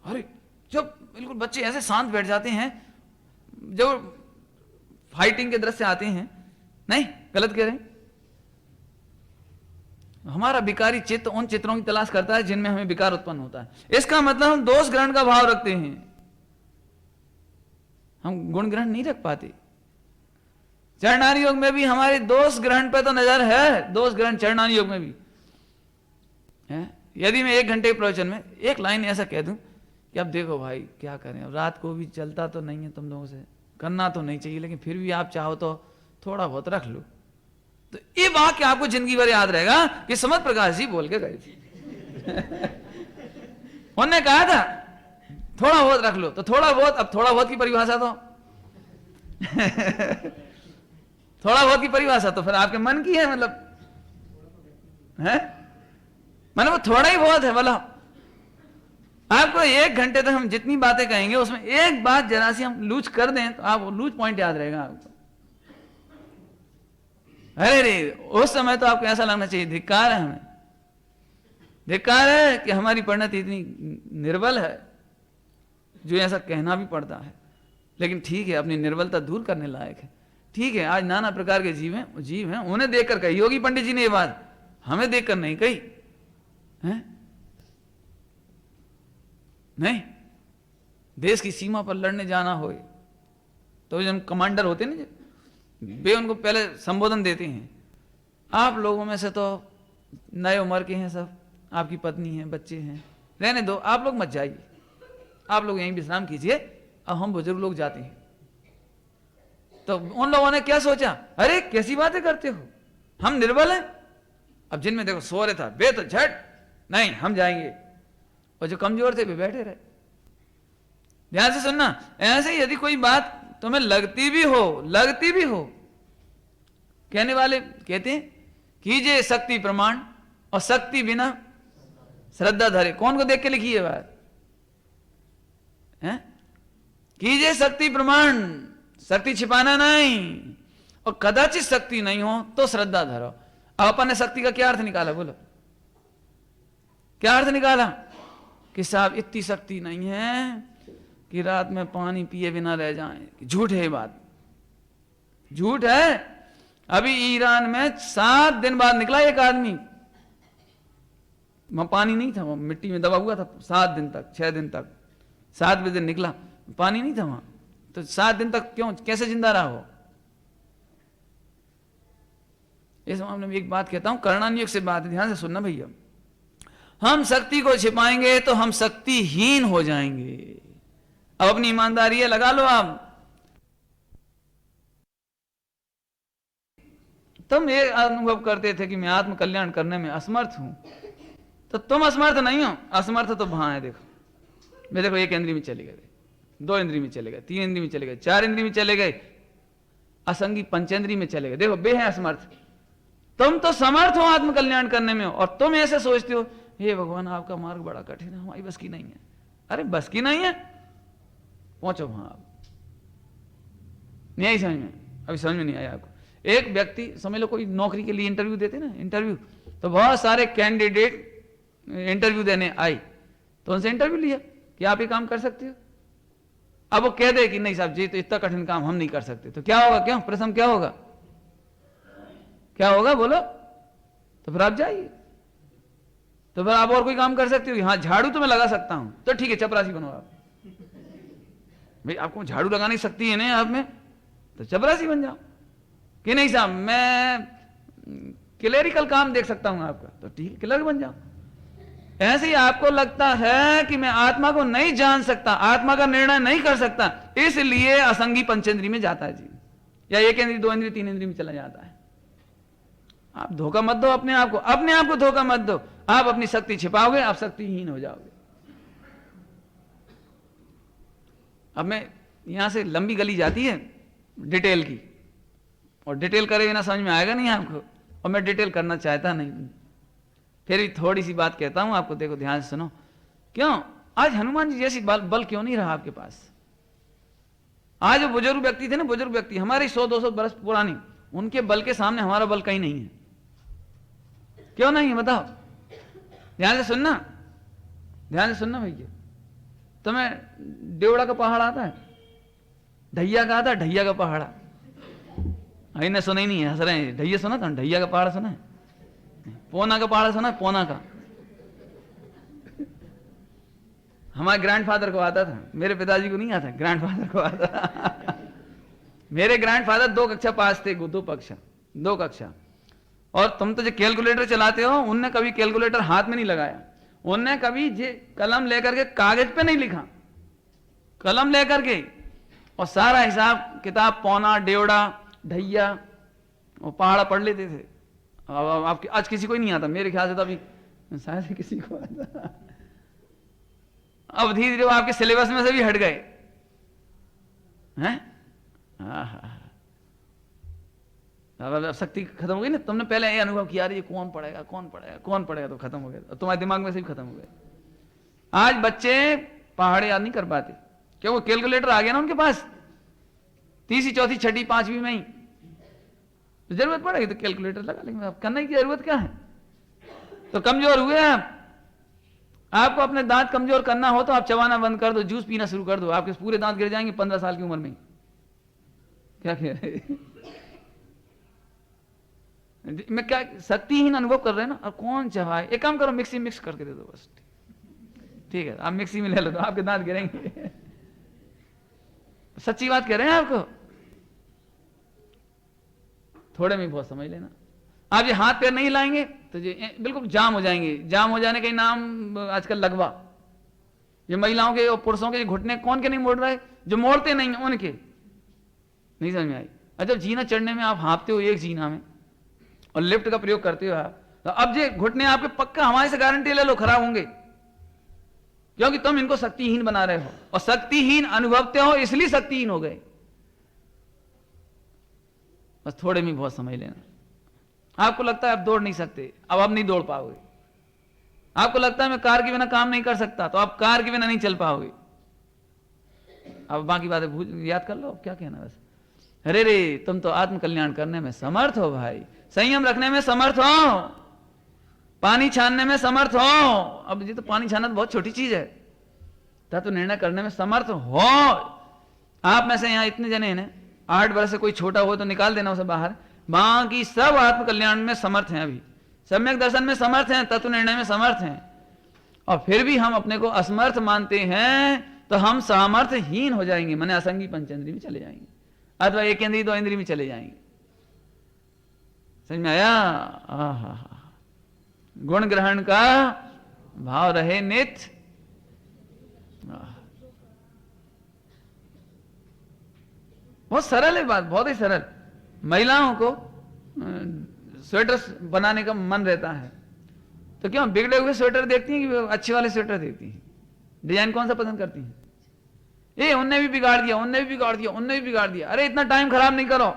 अरे जब बिल्कुल बच्चे ऐसे शांत बैठ जाते हैं, जब फाइटिंग के दृश्य आते हैं, नहीं गलत कह रहे हैं। हमारा विकारी चित्त उन चित्रों की तलाश करता है जिनमें हमें विकार उत्पन्न होता है। इसका मतलब हम दोष ग्रहण का भाव रखते हैं, हम गुण ग्रहण नहीं रख पाते। चरणानी योग में भी हमारे दोष ग्रहण पे तो नजर है, दोष ग्रहण चरणानी योग में भी है। यदि मैं 1 घंटे के प्रवचन में एक लाइन ऐसा कह दूं कि अब देखो भाई क्या करें, अब रात को भी चलता तो नहीं है, तुम लोगों से करना तो नहीं चाहिए, लेकिन फिर भी आप चाहो तो थोड़ा बहुत रख लो, तो ये वाक्य आपको जिंदगी भर याद रहेगा कि समर्थ प्रकाश जी बोल के गए थे। उन्होंने कहा था थोड़ा बहुत रख लो, तो थोड़ा बहुत, अब थोड़ा बहुत की परिभाषा तो थोड़ा बहुत की परिभाषा तो फिर आपके मन की है, मतलब है, मतलब वो थोड़ा ही बहुत है। मतलब आपको 1 घंटे तक हम जितनी बातें कहेंगे उसमें एक बात जरा सी हम लूज कर दें तो आप लूज पॉइंट याद रहेगा आपको। अरे रे उस समय तो आपको ऐसा लगना चाहिए धिक्कार है, हमें धिक्कार है कि हमारी परिणति इतनी निर्बल है, जो ऐसा कहना भी पड़ता है। लेकिन ठीक है, अपनी निर्बलता दूर करने लायक है। ठीक है, आज नाना प्रकार के जीव हैं, उन्हें देखकर कही योगी पंडित जी ने ये बात, हमें देखकर नहीं कही है? नहीं, देश की सीमा पर लड़ने जाना हो तो जब कमांडर होते ना, वे उनको पहले संबोधन देते हैं, आप लोगों में से तो नए उम्र के हैं सब, आपकी पत्नी है, बच्चे हैं, रहने दो, आप लोग मत जाइए, आप लोग यहीं विश्राम कीजिए, अब हम बुजुर्ग लोग जाते हैं। तो उन लोगों ने क्या सोचा, अरे कैसी बातें करते हो, हम निर्बल हैं। अब जिनमें देखो सो रहे था वे तो झट नहीं हम जाएंगे, और जो कमजोर थे वे बैठे रहे। ध्यान से सुनना, ऐसे यदि कोई बात तुम्हें लगती भी हो, कहने वाले कहते हैं कीजिए शक्ति प्रमाण और शक्ति बिना श्रद्धा धरे। कौन को देख के लिखी है बात है? कीजिए शक्ति प्रमाण, शक्ति छिपाना नहीं, और कदाचित शक्ति नहीं हो तो श्रद्धा धरो। अब अपन ने शक्ति का क्या अर्थ निकाला, बोलो क्या अर्थ निकाला? कि साहब इतनी शक्ति नहीं है कि रात में पानी पिए बिना रह जाएं, झूठ है ये बात झूठ है। अभी ईरान में 7 दिन बाद निकला एक आदमी, वहां पानी नहीं था, वहां मिट्टी में दबा हुआ था 7 दिन तक, 6 दिन तक, 7वें दिन निकला, पानी नहीं था वहां, तो 7 दिन तक क्यों, कैसे जिंदा रहा हो? इस मामले में एक बात कहता हूं, कर्णानुयोग से बात, ध्यान से सुनना भैया। हम शक्ति को छिपाएंगे तो हम शक्तिहीन हो जाएंगे। अब अपनी ईमानदारी है, लगा लो आप। तुम ये अनुभव करते थे कि मैं आत्म कल्याण करने में असमर्थ हूं, तो तुम असमर्थ नहीं हो। असमर्थ तो वहां है, देखो मैं, देखो 1 इंद्रिय में चले गए, 2 इंद्रिय में चले गए, 3 इंद्रिय में चले गए, 4 इंद्रिय में चले गए, असंगी पंचेंद्रिय में चले गए। देखो बे है असमर्थ। तुम तो समर्थ हो आत्म कल्याण करने में, और तुम ऐसे सोचते हो हे भगवान आपका मार्ग बड़ा कठिन है, हमारी बस की नहीं है। अरे बस की नहीं है, पहुंचो वहां। आप नहीं आई समझ में? अभी समझ में नहीं आया आपको? एक व्यक्ति समझ लो, कोई नौकरी के लिए इंटरव्यू देते ना, इंटरव्यू, तो बहुत सारे कैंडिडेट इंटरव्यू देने आए, तो उनसे इंटरव्यू लिया कि आप ये काम कर सकते हो। अब वो कह दे कि नहीं साहब जी, तो इतना कठिन काम हम नहीं कर सकते, तो क्या होगा? क्यों प्रश्न क्या होगा? क्या होगा बोलो? तो फिर आप जाइए। तो फिर आप और कोई काम कर सकते हो? हाँ झाड़ू तो मैं लगा सकता हूं, तो ठीक है चपरासी बनो आप। भाई आपको झाड़ू लगाने की शक्ति है ना आप में, तो चपरासी बन जाओ। कि नहीं साहब मैं क्लेरिकल काम देख सकता हूं आपका, तो ठीक है क्लर्क बन जाओ। ऐसे ही आपको लगता है कि मैं आत्मा को नहीं जान सकता, आत्मा का निर्णय नहीं कर सकता, इसलिए असंगी पंचेंद्रिय में जाता है जी, या 1 इंद्रिय, 2 इंद्रिय, 3 इंद्रिय में चला जाता है। आप धोखा मत दो अपने आप को, अपने आप को धोखा मत दो। आप अपनी शक्ति छिपाओगे, आप शक्तिहीन हो जाओगे। अब मैं यहां से लंबी गली जाती है डिटेल की, और डिटेल करे बिना समझ में आएगा नहीं आपको, और मैं डिटेल करना चाहता नहीं। फिर भी थोड़ी सी बात कहता हूं आपको, देखो ध्यान से सुनो। क्यों आज हनुमान जी जैसी बल क्यों नहीं रहा आपके पास? आज जो बुजुर्ग व्यक्ति थे ना, बुजुर्ग व्यक्ति हमारे 100-200 बरस पुरानी, उनके बल के सामने हमारा बल कहीं नहीं है। क्यों नहीं है बताओ? ध्यान से सुनना, ध्यान से सुनना भैया। तुम्हें देवड़ा का पहाड़ आता है? ढैया का आता है? ढैया का पहाड़ इन्हें सुना ही नहीं है, हंस रहे हैं। ढैया सुना था? ढैया का पहाड़ सुना है? पोना का पहाड़ सुना है? पोना का हमारे ग्रैंडफादर को आता था, मेरे पिताजी को नहीं आता, ग्रैंडफादर को आता था। मेरे ग्रैंडफादर 2 कक्षा पास थे, 2 कक्षा। और तुम तो जो कैलकुलेटर चलाते हो, उनने कभी कैलकुलेटर हाथ में नहीं लगाया, उनने कभी कलम लेकर के कागज पे नहीं लिखा, कलम लेकर के, और सारा हिसाब किताब पौना, डेवड़ा, ढैया और पहाड़ा पढ़ लेते थे। अब आज किसी को ही नहीं आता, मेरे ख्याल से तो अभी शायद किसी को आता। अब धीरे धीरे आपके सिलेबस में से भी हट गए हैं। अब शक्ति खत्म हो गई ना। तुमने पहले ये अनुभव किया, ये कौन पढ़ेगा कौन पढ़ेगा कौन पढ़ेगा, तो खत्म हो गया, तुम्हारे दिमाग में से भी खत्म हो गया। आज बच्चे पहाड़ याद नहीं कर पाते, क्यों? वो कैलकुलेटर आ गया ना उनके पास, 3वीं 4वीं 6वीं 5वीं में ही। तो जरूरत पड़ेगी तो कैलकुलेटर लगा लेंगे, आप करने की जरूरत क्या है? तो कमजोर हुए आप, आपको अपने दांत कमजोर करना हो तो आप चबाना बंद कर दो, जूस पीना शुरू कर दो, आपके पूरे दांत गिर जाएंगे 15 साल की उम्र में। क्या कह रहे? मैं क्या शक्तिहीन अनुभव कर रहे हैं ना। अब कौन चबाए? एक काम करो, मिक्सी मिक्स करके दे दो बस, ठीक है? आप मिक्सी में ले लो तो आपके दांत गिरेंगे। सच्ची बात कह रहे हैं आपको, थोड़े में बहुत समझ लेना। आप ये हाथ पैर नहीं लाएंगे तो ये बिल्कुल जाम हो जाएंगे। जाम हो जाने का नाम आजकल लगवा। ये महिलाओं के और पुरुषों के घुटने कौन के नहीं मोड़ रहे? जो मोड़ते नहीं उनके। नहीं समझ में आई? और जब जीना चढ़ने में आप हाँपते हो एक जीना में और लिफ्ट का प्रयोग करते हो आप, तो अब ये घुटने आपके पक्का हमारे से गारंटी ले लो खराब होंगे, क्योंकि तुम इनको शक्तिहीन बना रहे हो, और शक्तिहीन अनुभवते हो इसलिए शक्तिहीन हो गए। बस थोड़े में बहुत समझ लेना। आपको लगता है आप दौड़ नहीं सकते, अब आप नहीं दौड़ पाओगे। आपको लगता है मैं कार के बिना काम नहीं कर सकता, तो आप कार के बिना नहीं चल पाओगे। अब बाकी बातें याद कर लो, अब क्या कहना बस। अरे रे तुम तो आत्म कल्याण करने में समर्थ हो भाई, संयम रखने में समर्थ हो, पानी छानने में समर्थ हो। अब जी तो पानी छानना तो बहुत छोटी चीज है, तो निर्णय करने में समर्थ हो। आप में से यहां इतने जने हैं, 8 वर्ष से कोई छोटा हो तो निकाल देना उसे बाहर, बाकी सब आत्म कल्याण में समर्थ हैं, अभी सम्यक दर्शन में समर्थ हैं, तत्व निर्णय में समर्थ हैं, और फिर भी हम अपने को असमर्थ मानते हैं तो हम सामर्थ्यहीन हो जाएंगे, माने असंगी पंचेंद्रिय में चले जाएंगे अथवा एक इंद्रिय 2 इंद्रिय में चले जाएंगे। समझ में आया? गुण ग्रहण का भाव रहे नित्य। बहुत सरल है बात, बहुत ही सरल। महिलाओं को स्वेटर बनाने का मन रहता है तो क्यों बिगड़े हुए स्वेटर देखती हैं कि अच्छे वाले स्वेटर देखती हैं? डिजाइन कौन सा पसंद करती हैं? ये उनने भी बिगाड़ दिया, उनने भी बिगाड़ दिया, उनने भी बिगाड़ दिया। अरे इतना टाइम खराब नहीं करो।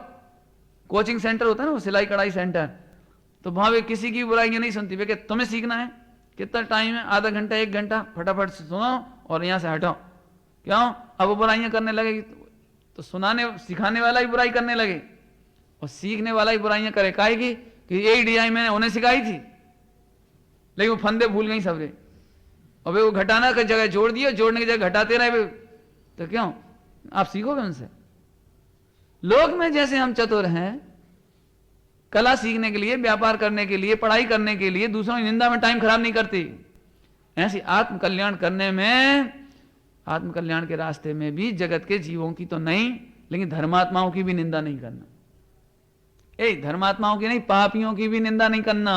कोचिंग सेंटर होता है ना, वो सिलाई कढ़ाई सेंटर, तो वहां वे किसी की बुराइयां नहीं सुनती। वे कहते तुम्हें सीखना है, कितना टाइम है, आधा घंटा 1 घंटा, फटाफट सुनो और यहां से हटो। क्यों? अब वो बुराइयां करने लगेगी तो सुनाने सिखाने वाला ही बुराई करने लगे और सीखने वाला ही बुराइयां करे। काहे की कि यही डिजाइन मैंने उन्हें सिखाई थी, लेकिन वो फंदे भूल गई सबरे, और वे वो घटाना की जगह जोड़ दिया, जोड़ने की जगह घटाते रहे वे, तो क्यों आप सीखोगे उनसे? लोक में जैसे हम चतुर हैं, कला सीखने के लिए, व्यापार करने के लिए, पढ़ाई करने के लिए, दूसरों की निंदा में टाइम खराब नहीं करती, ऐसी आत्म कल्याण करने में, आत्म कल्याण के रास्ते में भी जगत के जीवों की तो नहीं, लेकिन धर्मात्माओं की भी निंदा नहीं करना। धर्मात्माओं की नहीं, पापियों की भी निंदा नहीं करना।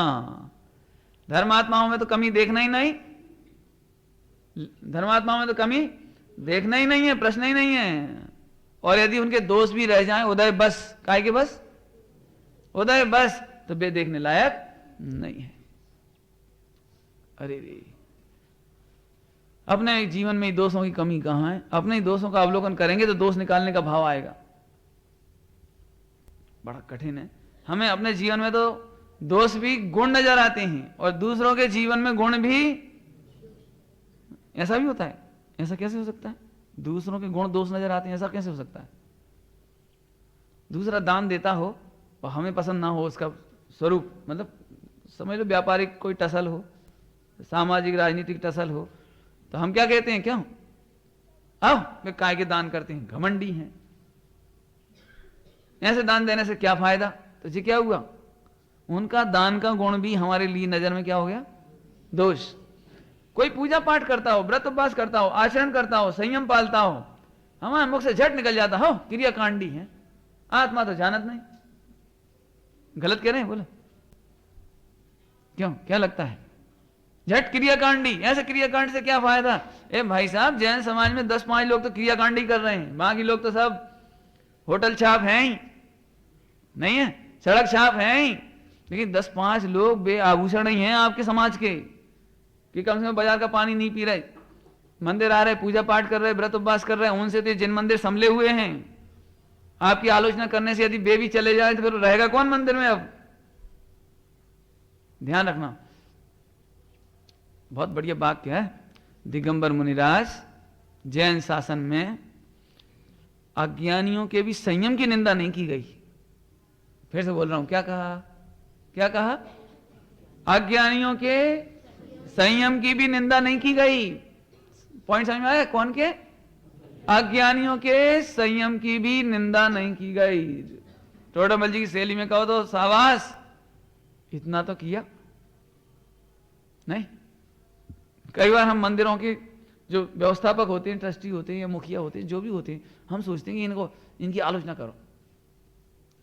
धर्मात्माओं में तो कमी देखना ही नहीं, धर्मात्माओं में तो कमी देखना ही नहीं है, प्रश्न ही नहीं है। और यदि उनके दोष भी रह जाएं, उदय बस, काहे के बस? उदय बस, तो वे देखने लायक नहीं है। अरे रे, अपने जीवन में दोषों की कमी कहां है? अपने ही दोषों का अवलोकन करेंगे तो दोष निकालने का भाव आएगा। बड़ा कठिन है। हमें अपने जीवन में तो दोष भी गुण नजर आते हैं और दूसरों के जीवन में गुण भी। ऐसा भी होता है? ऐसा कैसे हो सकता है? दूसरों के गुण दोष नजर आते हैं, ऐसा कैसे हो सकता है? दूसरा दान देता हो और हमें पसंद ना हो उसका स्वरूप, मतलब समझ लो व्यापारिक कोई टसल हो, सामाजिक राजनीतिक टसल हो, तो हम क्या कहते हैं? क्यों अब वे काय के दान करते हैं, घमंडी हैं, ऐसे दान देने से क्या फायदा? तो जी क्या हुआ? उनका दान का गुण भी हमारे लिए नजर में क्या हो गया? दोष। कोई पूजा पाठ करता हो, व्रत उपवास करता हो, आचरण करता हो, संयम पालता हो, हमारे मुख से झट निकल जाता हो क्रियाकांडी है, आत्मा तो जानत नहीं। गलत कह रहे हैं? बोलो क्यों, क्या लगता है? झट क्रियाकांडी। ऐसे क्रियाकांड से क्या फायदा? ए भाई साहब, जैन समाज में 10-5 लोग तो क्रियाकांडी कर रहे हैं, बाकी लोग तो सब होटल छाप हैं ही नहीं है, सड़क छाप हैं ही, लेकिन 10-5 लोग बेआभूषण ही हैं आपके समाज के, कि कम से कम बाजार का पानी नहीं पी रहे, मंदिर आ रहे, पूजा पाठ कर रहे, व्रत उपवास कर रहे हैं। उनसे तो जिन मंदिर संभले हुए हैं, आपकी आलोचना करने से यदि वे भी चले जाए तो फिर रहेगा कौन मंदिर में? अब ध्यान रखना। बहुत बढ़िया वाक्य है। दिगंबर मुनिराज, जैन शासन में अज्ञानियों के भी संयम की निंदा नहीं की गई। फिर से बोल रहा हूं, क्या कहा? क्या कहा? अज्ञानियों के संयम की भी निंदा नहीं की गई। पॉइंट समझ में आया? कौन के? अज्ञानियों के संयम की भी निंदा नहीं की गई। टोडामल जी की शैली में कहो तो शाबाश, इतना तो किया नहीं। कई बार हम मंदिरों के जो व्यवस्थापक होते हैं, ट्रस्टी होते हैं या मुखिया होते हैं, जो भी होते हैं, हम सोचते हैं कि इनको, इनकी आलोचना करो।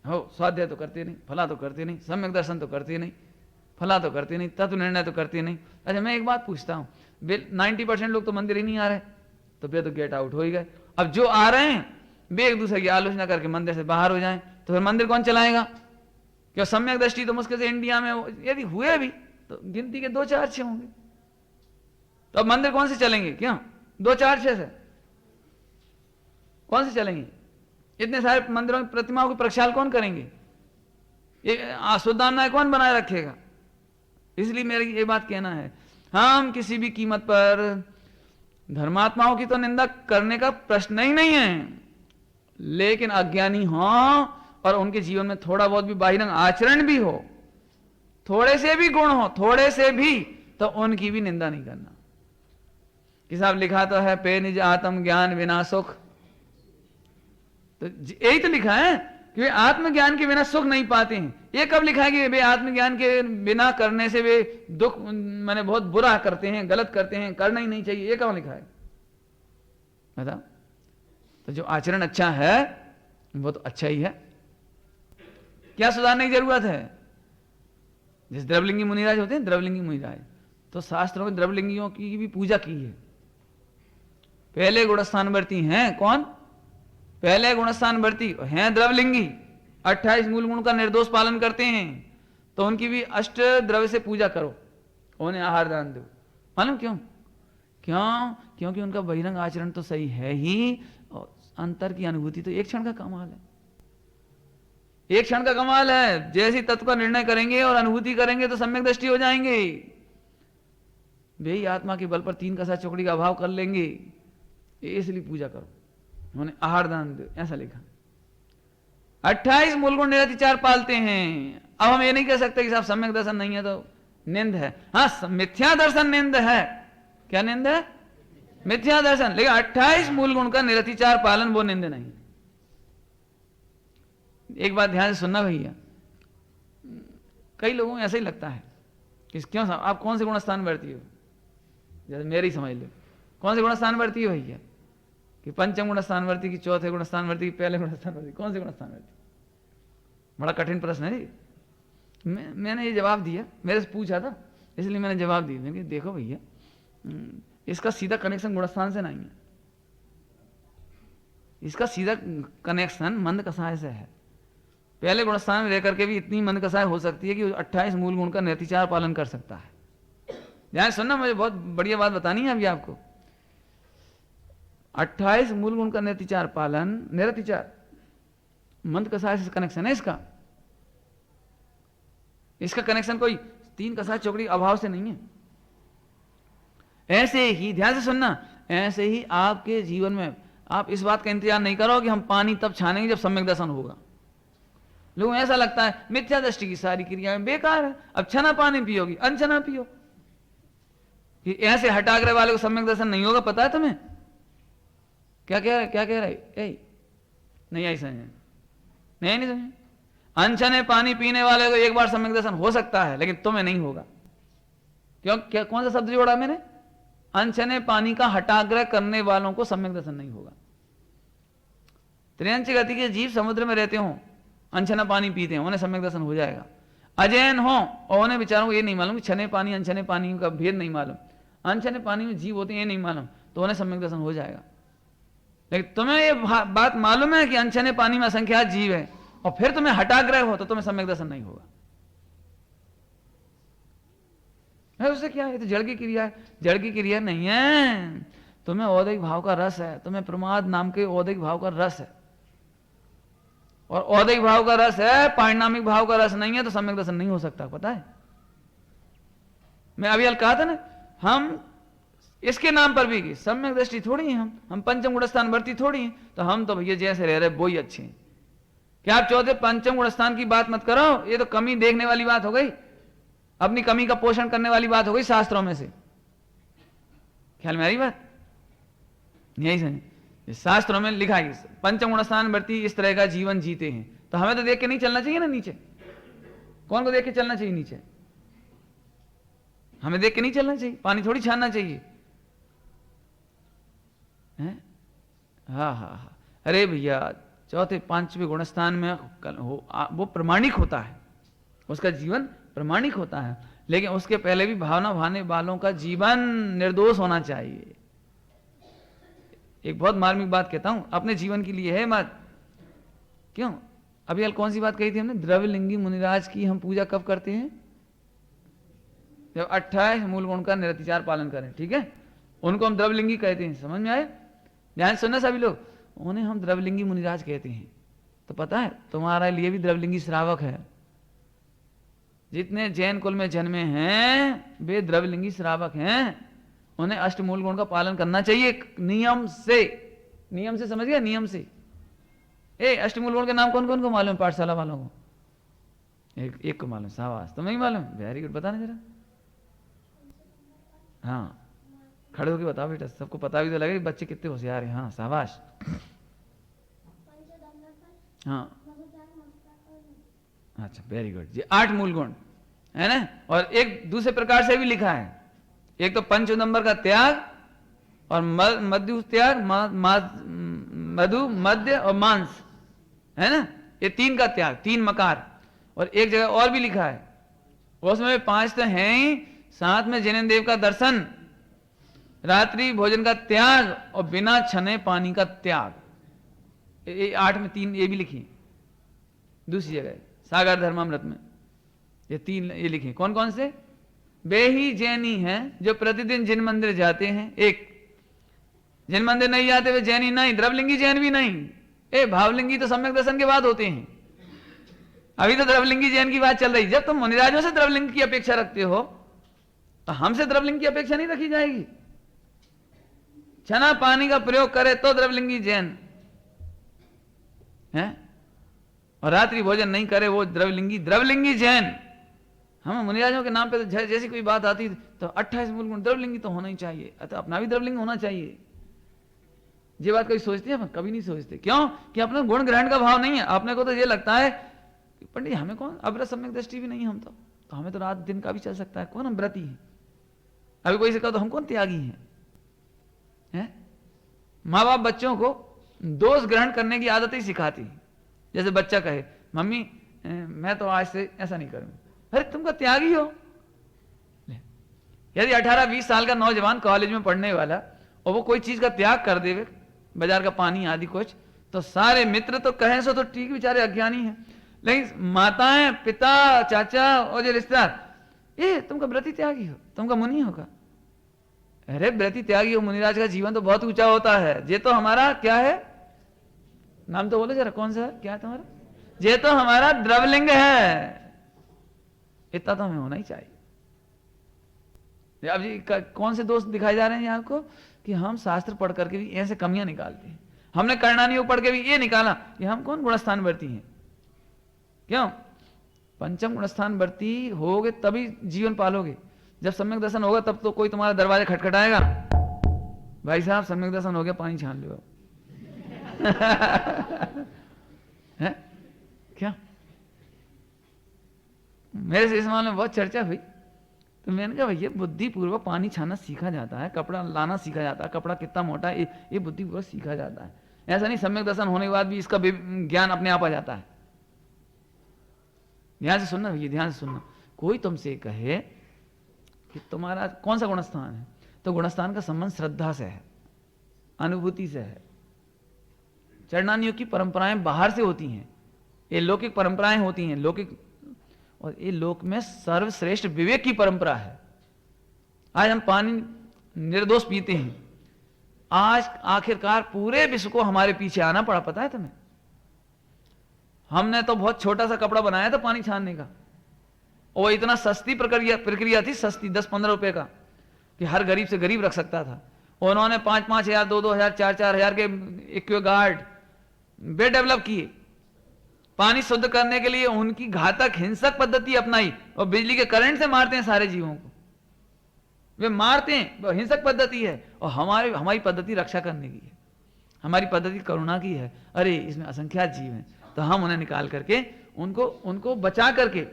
हो, स्वाध्याय तो करते नहीं, फला तो करते नहीं, सम्यक दर्शन तो करते नहीं, फला तो करते नहीं, तत्व निर्णय तो करते नहीं। अच्छा, मैं एक बात पूछता हूँ, 90% लोग तो मंदिर ही नहीं आ रहे, तो वे तो गेट आउट हो ही गए। अब जो आ रहे हैं वे एक दूसरे की आलोचना करके मंदिर से बाहर हो जाएं, तो फिर मंदिर कौन चलाएगा? क्या सम्यक दृष्टि तो मुश्किल से इंडिया में यदि हुए भी तो गिनती के 2-4-6 होंगे, तो अब मंदिर कौन से चलेंगे? क्यों 2-4-6 से कौन से चलेंगे? इतने सारे मंदिरों की प्रतिमाओं की प्रक्षाल कौन करेंगे? ये शुद्धान्नाय कौन बनाए रखेगा? इसलिए मेरी ये बात कहना है, हम किसी भी कीमत पर धर्मात्माओं की तो निंदा करने का प्रश्न ही नहीं है, लेकिन अज्ञानी हो और उनके जीवन में थोड़ा बहुत भी बाहिरंग आचरण भी हो, थोड़े से भी गुण हो, थोड़े से भी, तो उनकी भी निंदा नहीं करना। कि साहब लिखा तो है, पे निज आत्म ज्ञान विना सुख, तो यही तो लिखा है कि वे आत्मज्ञान के बिना सुख नहीं पाते हैं। ये कब लिखा है कि वे आत्मज्ञान के बिना करने से वे दुख माने बहुत बुरा करते हैं, गलत करते हैं, करना ही नहीं चाहिए, ये कब लिखा है बता? तो जो आचरण अच्छा है वो तो अच्छा ही है, क्या सुधारने की जरूरत है? जैसे द्रवलिंगी मुनिराज होते हैं, द्रवलिंगी मुनिराज, तो शास्त्रों में द्रवलिंगियों की भी पूजा की है। पहले गुणस्थानवर्ती हैं कौन? पहले गुणस्थानवर्ती हैं द्रवलिंगी, 28 मूल गुण का निर्दोष पालन करते हैं, तो उनकी भी अष्ट द्रव्य से पूजा करो, उन्हें आहार दान दो। मालूम क्यों? क्योंकि उनका बहिरंग आचरण तो सही है ही, और अंतर की अनुभूति तो एक क्षण का कमाल है, एक क्षण का कमाल है। जैसे तत्व का निर्णय करेंगे और अनुभूति करेंगे तो सम्यक दृष्टि हो जाएंगे, वे ही आत्मा के बल पर 3 कसा चौकड़ी का अभाव कर लेंगे। इसलिए पूजा करो, उन्होंने आहार दान दो, ऐसा लिखा। 28 मूल गुण निरतिचार पालते हैं। अब हम ये नहीं कह सकते कि साहब सम्यक दर्शन नहीं है तो निंद है। हाँ, मिथ्या दर्शन निंद है। क्या निंद है? मिथ्या दर्शन। लेकिन 28 मूल गुण का निरतिचार पालन वो निंद नहीं। एक बात ध्यान से सुनना भैया, कई लोगों को ऐसा ही लगता है कि क्यों साहब आप कौन से गुण स्थान बढ़ती हो, जैसे मेरी समझ लो, कौन से गुण स्थान बढ़ती हो भैया? कि पंचम गुण स्थान बढ़ती, कि चौथे गुण स्थान बढ़ती, कि पहले गुण स्थान बढ़ती, कौन से गुण स्थान बढ़ती? बड़ा कठिन प्रश्न है जी। मैंने ये जवाब दिया, मेरे से पूछा था इसलिए मैंने जवाब दिया। मैंने देखो भैया, इसका सीधा कनेक्शन गुणस्थान से नहीं है, इसका सीधा कनेक्शन मंद कसाय से है। पहले गुणस्थान में रहकर के भी इतनी मंद कसाय हो सकती है कि 28 मूल गुण का निरतिचार पालन कर सकता है। ध्यान सुनना, मुझे बहुत बढ़िया बात बतानी है अभी आपको। 28 मूल गुण का निरतिचार पालन, निरतिचार मंद कसाय से कनेक्शन है इसका। इसका कनेक्शन कोई 3 कसाय चौकड़ी अभाव से नहीं है। ऐसे ही ध्यान से सुनना, ऐसे ही आपके जीवन में आप इस बात का इंतजार नहीं करो कि हम पानी तब छानेंगे जब सम्यक दर्शन होगा। लोगों को ऐसा लगता है मिथ्या दृष्टि की सारी क्रियाएं बेकार है, अब छना पानी पियोगी अनछना पियो। कि ऐसे हटाग्रह वाले को सम्यक दर्शन नहीं होगा, पता है तुम्हें? क्या कह रहे, क्या कह रहे? नहीं आई समझ, नहीं समझे। अनछने पानी पीने वाले को एक बार सम्यक दर्शन हो सकता है, लेकिन तुम्हें नहीं होगा। क्यों? क्या कौन सा शब्द जोड़ा मैंने? अनछने पानी का हटाग्रह करने वालों को सम्यक दर्शन नहीं होगा। त्रियंच गति के जीव समुद्र में रहते हो, अनछना पानी पीते हैं, उन्हें सम्यक दर्शन हो जाएगा। अजैन हो और उन्हें बेचारों को ये नहीं मालूम कि छने पानी अनछने पानी का भेद नहीं मालूम, अनछने पानी में जीव होते हैं ये नहीं मालूम, तो उन्हें सम्यक दर्शन हो जाएगा। लेकिन तुम्हें ये बात मालूम है कि अनछने पानी में असंख्यात जीव है, और फिर तुम्हें हटाग्रह हो तो तुम्हें सम्यक दर्शन नहीं होगा। उससे क्या है? तो जड़ की क्रिया है। जड़ की क्रिया नहीं है, तुम्हें औदैहिक भाव का रस है, तुम्हें प्रमाद नाम के औदैहिक भाव का रस है, और औदैहिक भाव का रस है, पारिणामिक भाव का रस नहीं है, तो सम्यक दर्शन नहीं हो सकता। पता है, मैं अभी कहा था ना, हम इसके नाम पर भी सम्यक दृष्टि थोड़ी है, हम पंचम गुणस्थान वर्ती थोड़ी है, तो हम तो भैया जैसे रह रहे वो ही अच्छे हैं। क्या आप चौथे पंचम गुणस्थान की बात मत करो, ये तो कमी देखने वाली बात हो गई, अपनी कमी का पोषण करने वाली बात हो गई शास्त्रों में से। ख्याल में आ रही बात? यही समझे, शास्त्रों में लिखा है पंचम गुणस्थान वर्ती इस तरह का जीवन जीते हैं, तो हमें तो देख के नहीं चलना चाहिए ना नीचे। कौन को देख के चलना चाहिए नीचे? हमें देख के नहीं चलना चाहिए, पानी थोड़ी छानना चाहिए। हाँ, अरे भैया चौथे पांचवें गुणस्थान में वो प्रमाणिक होता है, उसका जीवन प्रमाणिक होता है, लेकिन उसके पहले भी भावना भाने वालों का जीवन निर्दोष होना चाहिए। एक बहुत मार्मिक बात कहता हूं, अपने जीवन के लिए है बात। क्यों? अभी कल कौन सी बात कही थी हमने? द्रव्यलिंगी मुनिराज की हम पूजा कब करते हैं? जब 28 मूल गुण का निरतिचार पालन करें, ठीक है? उनको हम द्रव्यलिंगी कहते हैं। समझ में आए? ध्यान सुनना सभी लोग, उन्हें हम द्रव्यलिंगी मुनिराज कहते हैं। तो पता है तुम्हारे लिए भी द्रव्यलिंगी श्रावक है। जितने जैन कुल में जन्मे हैं वे द्रव्यलिंगी श्रावक हैं, उन्हें अष्टमूल गुण का पालन करना चाहिए नियम से। नियम से, समझ गया? नियम से। अष्टमूल गुण के नाम कौन कौन को मालूम? पाठशाला वालों को एक को मालूम, शाबाश। तुम्हें नहीं मालूम? वेरी गुड, बताना जरा। हाँ, खड़े होके बताओ बेटा, सबको पता भी तो लगे बच्चे कितने होशियार हैं। हाँ शाबाश। हाँ, अच्छा, वेरी गुड जी। 8 मूल गुण है ना। और एक दूसरे प्रकार से भी लिखा है, एक तो पंचोदंबर का त्याग और मधु त्याग, मधु, मध्य और मांस, है ना, ये 3 का त्याग, 3 मकार। और एक जगह और भी लिखा है, उसमें 5 तो हैं ही, साथ में जैन देव का दर्शन, रात्रि भोजन का त्याग और बिना छने पानी का त्याग। 8 में 3 ये भी लिखी। दूसरी जगह सागर धर्मामृत में ये 3 ये लिखे। कौन कौन से? वे ही जैनी हैं जो प्रतिदिन जिन मंदिर जाते हैं। एक, जिन मंदिर नहीं जाते वे जैनी नहीं, द्रवलिंगी जैन भी नहीं। भावलिंगी तो सम्यक दर्शन के बाद होते हैं, अभी तो द्रवलिंगी जैन की बात चल रही। जब तुम मुनिराजों से द्रवलिंग की अपेक्षा रखते हो तो हमसे द्रवलिंग की अपेक्षा नहीं रखी जाएगी। छना पानी का प्रयोग करे तो द्रवलिंगी जैन है, और रात्रि भोजन नहीं करे वो द्रवलिंगी जैन। हम मुनिराजों के नाम पे तो जैसी कोई बात आती तो 28 मूल गुण द्रवलिंगी तो होना ही चाहिए, अतः अपना भी द्रवलिंग होना चाहिए। ये बात कभी सोचते हैं? कभी नहीं सोचते। क्यों? कि अपना गुण ग्रहण का भाव नहीं है। अपने को तो ये लगता है कि पंडित हमें कौन, अवरत सम्यक दृष्टि भी नहीं है हम तो हमें तो रात दिन का भी चल सकता है, कौन हम व्रती हैं। अभी कोई से कहा तो हम कौन त्यागी हैं? माँ बाप बच्चों को दोष ग्रहण करने की आदत ही सिखाती है। जैसे बच्चा कहे मम्मी मैं तो आज से ऐसा नहीं करूंगा, अरे तुम का त्यागी हो। यदि 18-20 साल का नौजवान कॉलेज में पढ़ने वाला और वो कोई चीज का त्याग कर देवे, बाजार का पानी आदि कुछ, तो सारे मित्र तो कहें सो तो ठीक, बेचारे अज्ञानी हैं। लेकिन माताएं, पिता, चाचा और जो रिश्तेदार, ये तुमका व्रती त्यागी हो, तुमका मुनि होगा। अरे व्रती त्यागी हो, मुनिराज का जीवन तो बहुत ऊंचा होता है। ये तो हमारा क्या है, नाम तो बोलो जरा, कौन सा है, क्या है तुम्हारा? ये तो हमारा द्रवलिंग है। इतना तो हमें होना ही चाहिए। अब जी कौन से दोस्त दिखाए जा रहे हैं यहाँ आपको कि हम शास्त्र पढ़ करके भी ऐसे कमियां निकालते हैं। हमने करणानियों पढ़ के भी ये निकाला कि हम कौन गुणस्थान वर्ती हैं। क्यों? पंचम गुणस्थान वर्ती होगे तभी जीवन पालोगे। जब सम्यक दर्शन होगा तब तो कोई तुम्हारा दरवाजा खटखटाएगा, भाई साहब सम्यक दर्शन हो गया, पानी छान लो। है क्या? मेरे से इस मामले में बहुत चर्चा हुई तो मैंने कहा भैया बुद्धिपूर्वक पानी छाना सीखा जाता है, कपड़ा लाना सीखा जाता है, कपड़ा कितना मोटा है ये बुद्धिपूर्वक सीखा जाता है। ऐसा नहीं सम्यक दर्शन होने के बाद भी इसका ज्ञान अपने आप आ जाता है। ध्यान से सुनना भैया, ध्यान से सुनना। कोई तुमसे कहे कि तुम्हारा कौन सा गुणस्थान है, तो गुणस्थान का संबंध श्रद्धा से है, अनुभूति से है। चरणानियों की परंपराएं बाहर से होती हैं, ये लौकिक परंपराएं होती हैं, लौकिक, और ये लोक में सर्वश्रेष्ठ विवेक की परंपरा है। आज हम पानी निर्दोष पीते हैं, आज आखिरकार पूरे विश्व को हमारे पीछे आना पड़ा, पता है तुम्हें? हमने तो बहुत छोटा सा कपड़ा बनाया था पानी छानने का, और इतना सस्ती प्रक्रिया थी, सस्ती 10-15 रुपए का, कि हर गरीब से गरीब रख सकता था। उन्होंने 5-5 हजार, 2-2 हजार, 4-4 हजार के एक्वागार्ड बेड डेवलप किए पानी शुद्ध करने के लिए। उनकी घातक हिंसक पद्धति अपनाई और बिजली के करंट से मारते हैं सारे जीवों को, वे मारते हैं, वो हिंसक पद्धति है। और हमारी पद्धति रक्षा करने की है, हमारी पद्धति करुणा की है। अरे इसमें असंख्यात जीव हैं, तो हम उन्हें निकाल करके उनको बचा करके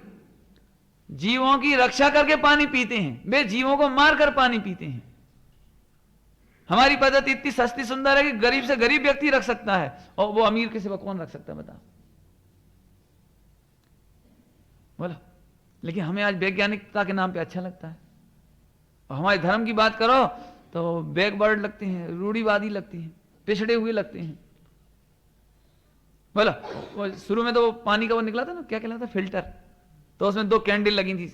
जीवों की रक्षा करके पानी पीते हैं, वे जीवों को मार कर पानी पीते हैं। हमारी पद्धति इतनी सस्ती सुंदर है कि गरीब से गरीब व्यक्ति रख सकता है, और वो अमीर के सिवा कौन रख सकता है बताओ? बोलो। लेकिन हमें आज वैज्ञानिकता के नाम पे अच्छा लगता है, और हमारे धर्म की बात करो तो बैकवर्ड लगते हैं, रूढ़िवादी लगती हैं, पिछड़े हुए लगते हैं। बोलो। वो शुरू में तो पानी का वो निकला था ना, क्या कहलाता, फिल्टर, तो उसमें 2 कैंडल लगी थी,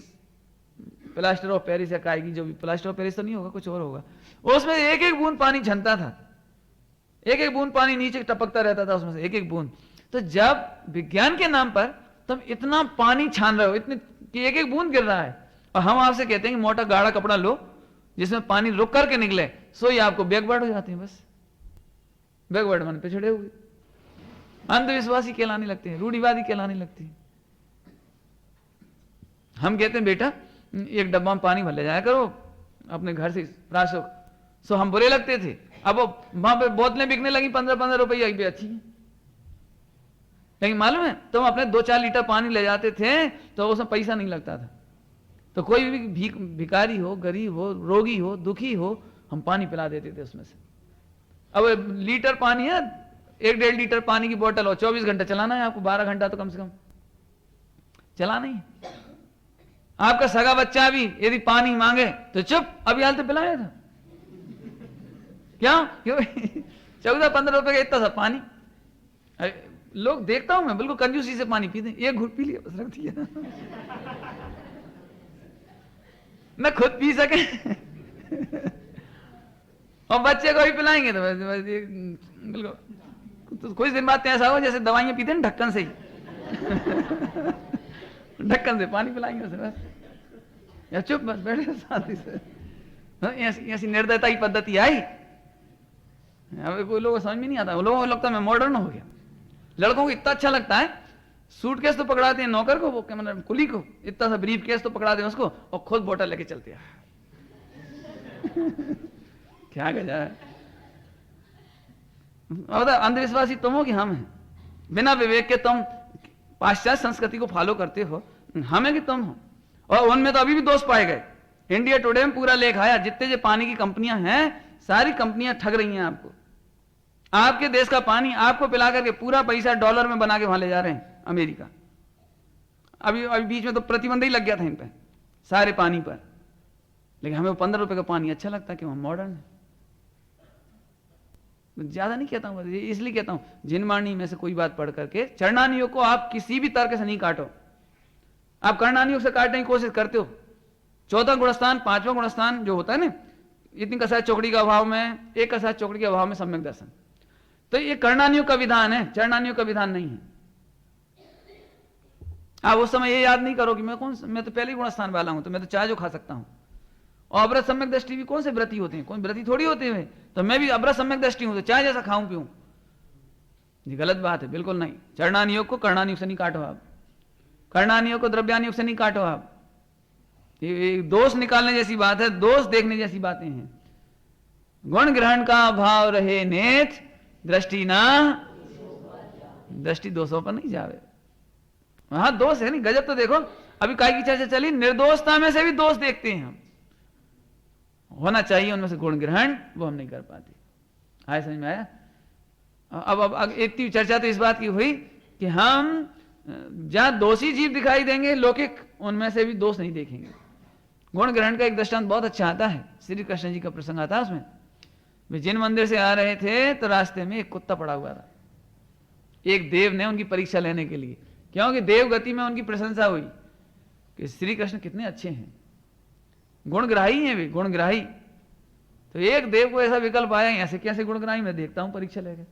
प्लास्टर ऑफ पेरिस या काय की, जो भी, प्लास्टर ऑफ पेरिस तो नहीं होगा, कुछ और होगा। उसमें एक एक बूंद पानी छनता था, एक एक बूंद पानी नीचे टपकता रहता था उसमें से, एक एक बूंद। तो जब विज्ञान के नाम पर तुम इतना पानी छान रहे हो, इतने कि एक एक बूंद गिर रहा है, और हम आपसे कहते हैं कि मोटा गाढ़ा कपड़ा लो जिसमें पानी रुक करके निकले, सो ये आपको बैकवर्ड हो जाते हैं। बस बैकवर्ड मन पिछड़े हुए, अंधविश्वासी कहलाने लगते हैं, रूढ़िवादी कहलाने लगते हैं। हम कहते हैं बेटा एक डब्बा में पानी भर ले जाया करो अपने घर से राशो, सो हम बुरे लगते थे। अब वहां पे बोतलें बिकने लगी 15-15 रुपये भी अच्छी है। लेकिन मालूम है तुम अपने 2-4 लीटर पानी ले जाते थे तो उसमें पैसा नहीं लगता था। तो कोई भी भिखारी हो, गरीब हो, रोगी हो, दुखी हो, हम पानी पिला देते थे उसमें से। अब लीटर पानी है, 1-1.5 लीटर पानी की बोतल हो, 24 घंटे चलाना है आपको, 12 घंटा तो कम से कम चलाना ही। आपका सगा बच्चा भी यदि पानी मांगे तो चुप, अभी हाल तो पिलाया था। क्यों 14-15 रुपए का इतना सा पानी। लोग देखता हूं मैं बिल्कुल कंजूसी से पानी पीते, एक घूंट पी लिया बस, रख दिया। मैं खुद पी सके और बच्चे को भी पिलाएंगे तो बिल्कुल। तो कुछ दिन बाद ऐसा हो जैसे दवाइयां पीते हैं ढक्कन से ही ढक्कन से पानी पिलाएंगे उसे बस, या चुप बस बैठे शांति से। ऐसी निर्दयता की पद्धति आई। अब कोई लोगों को समझ में नहीं आता, लोगों को लगता है मैं मॉडर्न हो गया। लड़कों को इतना अच्छा लगता है, सूटकेस तो पकड़ाते हैं नौकर को, वो क्या मतलब कुली को, इतना सा ब्रीफ केस तो पकड़ाते हैं उसको और खुद बोतल लेके चलते हैं। क्या गजा है। अंधविश्वासी तुम हो कि हम हैं? बिना विवेक के तुम पाश्चात्य संस्कृति को फॉलो करते हो, हमें कि तुम हो। और उनमें तो अभी भी दोष पाए गए। इंडिया टुडे में पूरा लेख आया, जितने जो पानी की कंपनियां हैं सारी कंपनियां ठग रही हैं आपको। आपके देश का पानी आपको पिला करके पूरा पैसा डॉलर में बना के वहां ले जा रहे हैं अमेरिका। अभी बीच में तो प्रतिबंध ही लग गया था इन पे सारे पानी पर, लेकिन हमें वो 15 रुपए का पानी अच्छा लगता है कि हम मॉडर्न है। ज्यादा नहीं कहता हूं, इसलिए कहता हूं जिनवाणी में से कोई बात पढ़ करके चरणानियों को आप किसी भी तर्क से नहीं काटो। आप कर्णानियों से काटने की कोशिश करते हो। 14 गुणस्थान, 5वां गुणस्थान जो होता है ना, इतनी कसाय चौकड़ी का अभाव में, एक कसाय चौकड़ी के अभाव में सम्यक दर्शन, तो ये कर्णानियों का विधान है, चरणानियों का विधान नहीं है। आप उस समय ये याद नहीं करो कि मैं तो पहले ही गुणस्थान वाला हूं, तो मैं तो चाय जो खा सकता हूं। और अव्रत सम्यक दृष्टि भी कौन से व्रती होते हैं? कोई व्रती थोड़ी होते हैं। तो मैं भी अव्रत सम्यक दृष्टि हूं, तो चाय जैसा खाऊं पीऊं, ये गलत बात है, बिल्कुल नहीं। चरणानियोग को कर्णानियोग से नहीं काटो आप, कर्णानियोग को द्रव्यानियोग से नहीं काटो आप। ये दोष निकालने जैसी बात है, दोष देखने जैसी बातें हैं। गुण ग्रहण का भाव रहे नेत, दृष्टि ना, दृष्टि दोषों पर नहीं जावे। वहां दोष है नहीं, गजब। तो देखो अभी काय की चर्चा चली, निर्दोषता में से भी दोष देखते हैं हम। होना चाहिए उनमें से गुण ग्रहण, वो हम नहीं कर पाते। आया समझ में आया? अब इतनी चर्चा तो इस बात की हुई कि हम जहां दोषी जीव दिखाई देंगे लौकिक, उनमें से भी दोष नहीं देखेंगे। गुण ग्रहण का एक दृष्टांत बहुत अच्छा आता है, श्री कृष्ण जी का प्रसंग आता है उसमें। वे जिन मंदिर से आ रहे थे तो रास्ते में एक कुत्ता पड़ा हुआ था। एक देव ने उनकी परीक्षा लेने के लिए, क्योंकि देव गति में उनकी प्रशंसा हुई कि श्री कृष्ण कितने अच्छे हैं, गुणग्राही हैं वे, गुणग्राही। तो एक देव को ऐसा विकल्प आया, ऐसे कैसे गुणग्राही, मैं देखता हूं परीक्षा लेकर।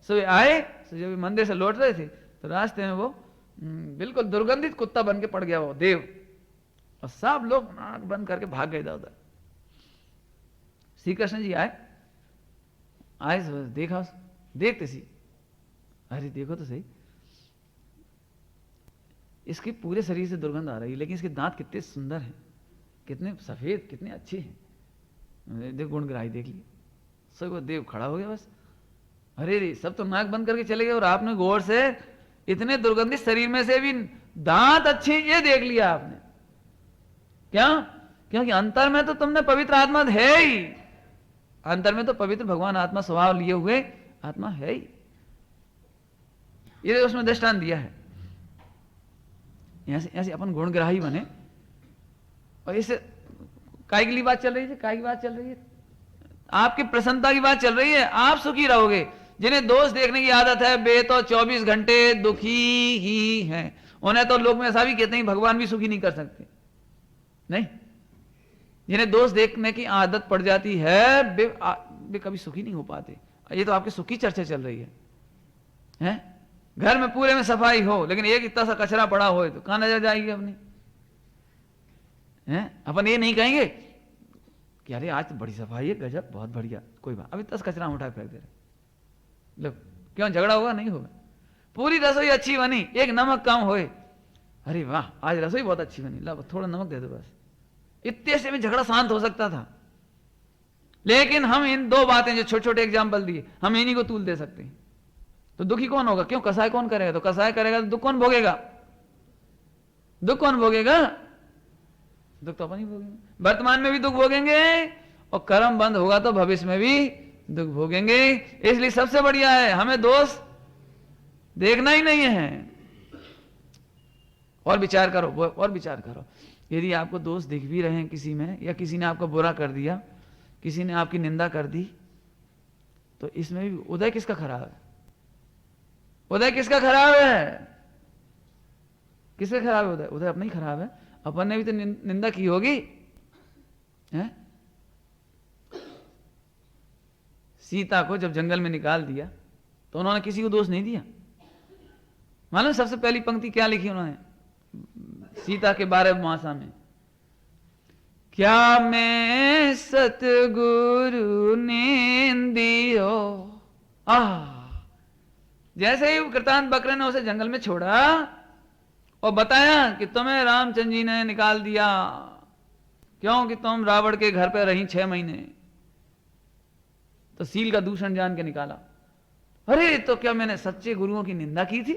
सो वे आए, तो जब मंदिर से लौट रहे थे तो रास्ते में वो बिल्कुल दुर्गंधित कुत्ता बन के पड़ गया वो देव, और सब लोग नाक बंद करके भाग गए उधर। श्री कृष्ण जी आए देखा, देखते सी, अरे देखो तो सही, इसके पूरे शरीर से दुर्गंध आ रही है, लेकिन इसके दांत कितने सुंदर हैं, कितने सफेद, कितने अच्छे हैं। देख गुणग्राही देख लिए, सब देव खड़ा हो गया बस। अरे रे, सब तो नाक बंद करके चले गए और आपने गौर से इतने दुर्गंधित शरीर में से भी दांत अच्छे, ये देख लिया आपने। क्या? क्योंकि अंतर में तो तुमने पवित्र आत्मा है ही, अंतर में तो पवित्र भगवान आत्मा स्वभाव लिए हुए आत्मा है ही। ये उसमें दृष्टांत दिया है। ऐसे अपन गुणग्राही बने। और इससे काय की बात चल रही है, काय की बात चल रही है, आपकी प्रसन्नता की बात चल रही है। आप सुखी रहोगे। जिन्हें दोष देखने की आदत है वे तो 24 घंटे दुखी ही हैं। उन्हें तो लोग में ऐसा भी कहते हैं भगवान भी सुखी नहीं कर सकते। नहीं, जिन्हें दोष देखने की आदत पड़ जाती है वे कभी सुखी नहीं हो पाते। ये तो आपकी सुखी चर्चा चल रही है? घर में पूरे में सफाई हो, लेकिन एक इतना सा कचरा पड़ा हो तो कहां नजर जाएगी अपनी? अपन ये नहीं कहेंगे कि अरे आज तो बड़ी सफाई है, गजब, बहुत बढ़िया, कोई बात, अभी 10 कचरा उठा फेंक दे रहे। लो, क्यों झगड़ा होगा? नहीं होगा। पूरी रसोई अच्छी बनी, एक नमक कम होए, अरे वाह आज रसोई बहुत अच्छी बनी, ला थोड़ा नमक दे दो बस। इतने से में झगड़ा शांत हो सकता था। लेकिन हम इन दो बातें जो छोटे छोटे एग्जाम्पल दिए, हम इन्हीं को तूल दे सकते हैं। तो दुखी कौन होगा? क्यों? कसाय कौन करेगा? तो कसाय करेगा तो दुख कौन भोगेगा? दुख कौन भोगेगा? दुख तो अपन ही भोगेंगे। वर्तमान में भी दुख भोगेंगे और कर्म बंद होगा तो भविष्य में भी दुख भोगेंगे। इसलिए सबसे बढ़िया है हमें दोष देखना ही नहीं है। और विचार करो, और विचार करो, यदि आपको दोष दिख भी रहे हैं किसी में, या किसी ने आपको बुरा कर दिया, किसी ने आपकी निंदा कर दी, तो इसमें भी उदय किसका खराब है? उदय किसका खराब है? किसका खराब है उदय? उदय अपना ही खराब है। अपन ने भी तो निंदा की होगी है? सीता को जब जंगल में निकाल दिया तो उन्होंने किसी को दोष नहीं दिया। मालूम सबसे पहली पंक्ति क्या लिखी उन्होंने सीता के 12 मासा में? क्या मैं सतगुरु निंदियो। जैसे ही कृतांत बकरे ने उसे जंगल में छोड़ा और बताया कि तुम्हें रामचंद्र जी ने निकाल दिया क्योंकि तुम रावण के घर पे रही 6 महीने, तो सील का दूषण जान के निकाला। अरे तो क्या मैंने सच्चे गुरुओं की निंदा की थी?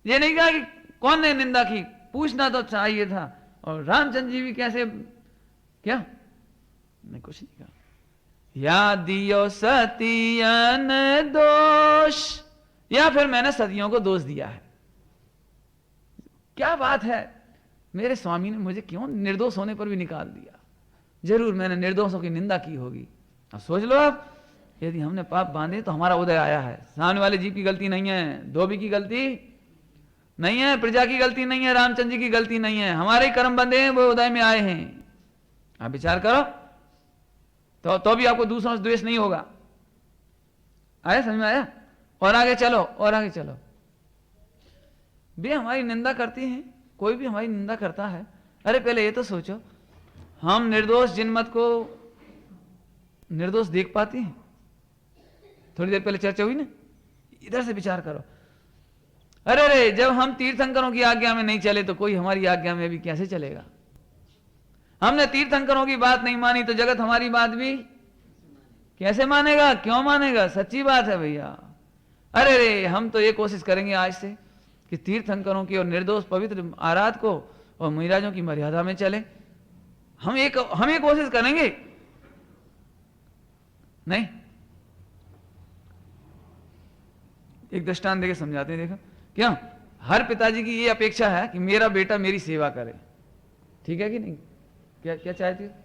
ये नहीं कहा कि कौन ने निंदा की, पूछना तो चाहिए था। और रामचंद्र जी भी कैसे, क्या मैं कुछ नहीं कहा। या दियो सतियन दोष, या फिर मैंने सतियों को दोष दिया है। क्या बात है, मेरे स्वामी ने मुझे क्यों निर्दोष होने पर भी निकाल दिया? जरूर मैंने निर्दोषों की निंदा की होगी। अब सोच लो आप, यदि हमने पाप बांधे तो हमारा उदय आया है। सामने वाले जीव की गलती नहीं है, धोबी की गलती नहीं है, प्रजा की गलती नहीं है, रामचंद्र जी की गलती नहीं है, हमारे ही कर्म बंधे हैं, वो उदय में आए हैं। आप विचार करो तो भी आपको दूसरों से द्वेष नहीं होगा। आया, समझ में आया? और आगे चलो, और आगे चलो। वे हमारी निंदा करती हैं, कोई भी हमारी निंदा करता है। अरे पहले ये तो सोचो, हम निर्दोष जिनमत को निर्दोष देख पाते हैं? थोड़ी देर पहले चर्चा हुई ना, इधर से विचार करो। अरे रे, जब हम तीर्थंकरों की आज्ञा में नहीं चले तो कोई हमारी आज्ञा में भी कैसे चलेगा? हमने तीर्थंकरों की बात नहीं मानी तो जगत हमारी बात भी कैसे मानेगा? क्यों मानेगा? सच्ची बात है भैया। अरे रे, हम तो ये कोशिश करेंगे आज से कि तीर्थंकरों की और निर्दोष पवित्र आराध को और मुनिराजों की मर्यादा में चले। हम ये कोशिश करेंगे नहीं। एक दृष्टांत देके समझाते हैं। देखो, क्या हर पिताजी की ये अपेक्षा है कि मेरा बेटा मेरी सेवा करे, ठीक है कि नहीं? क्या चाहते हैं?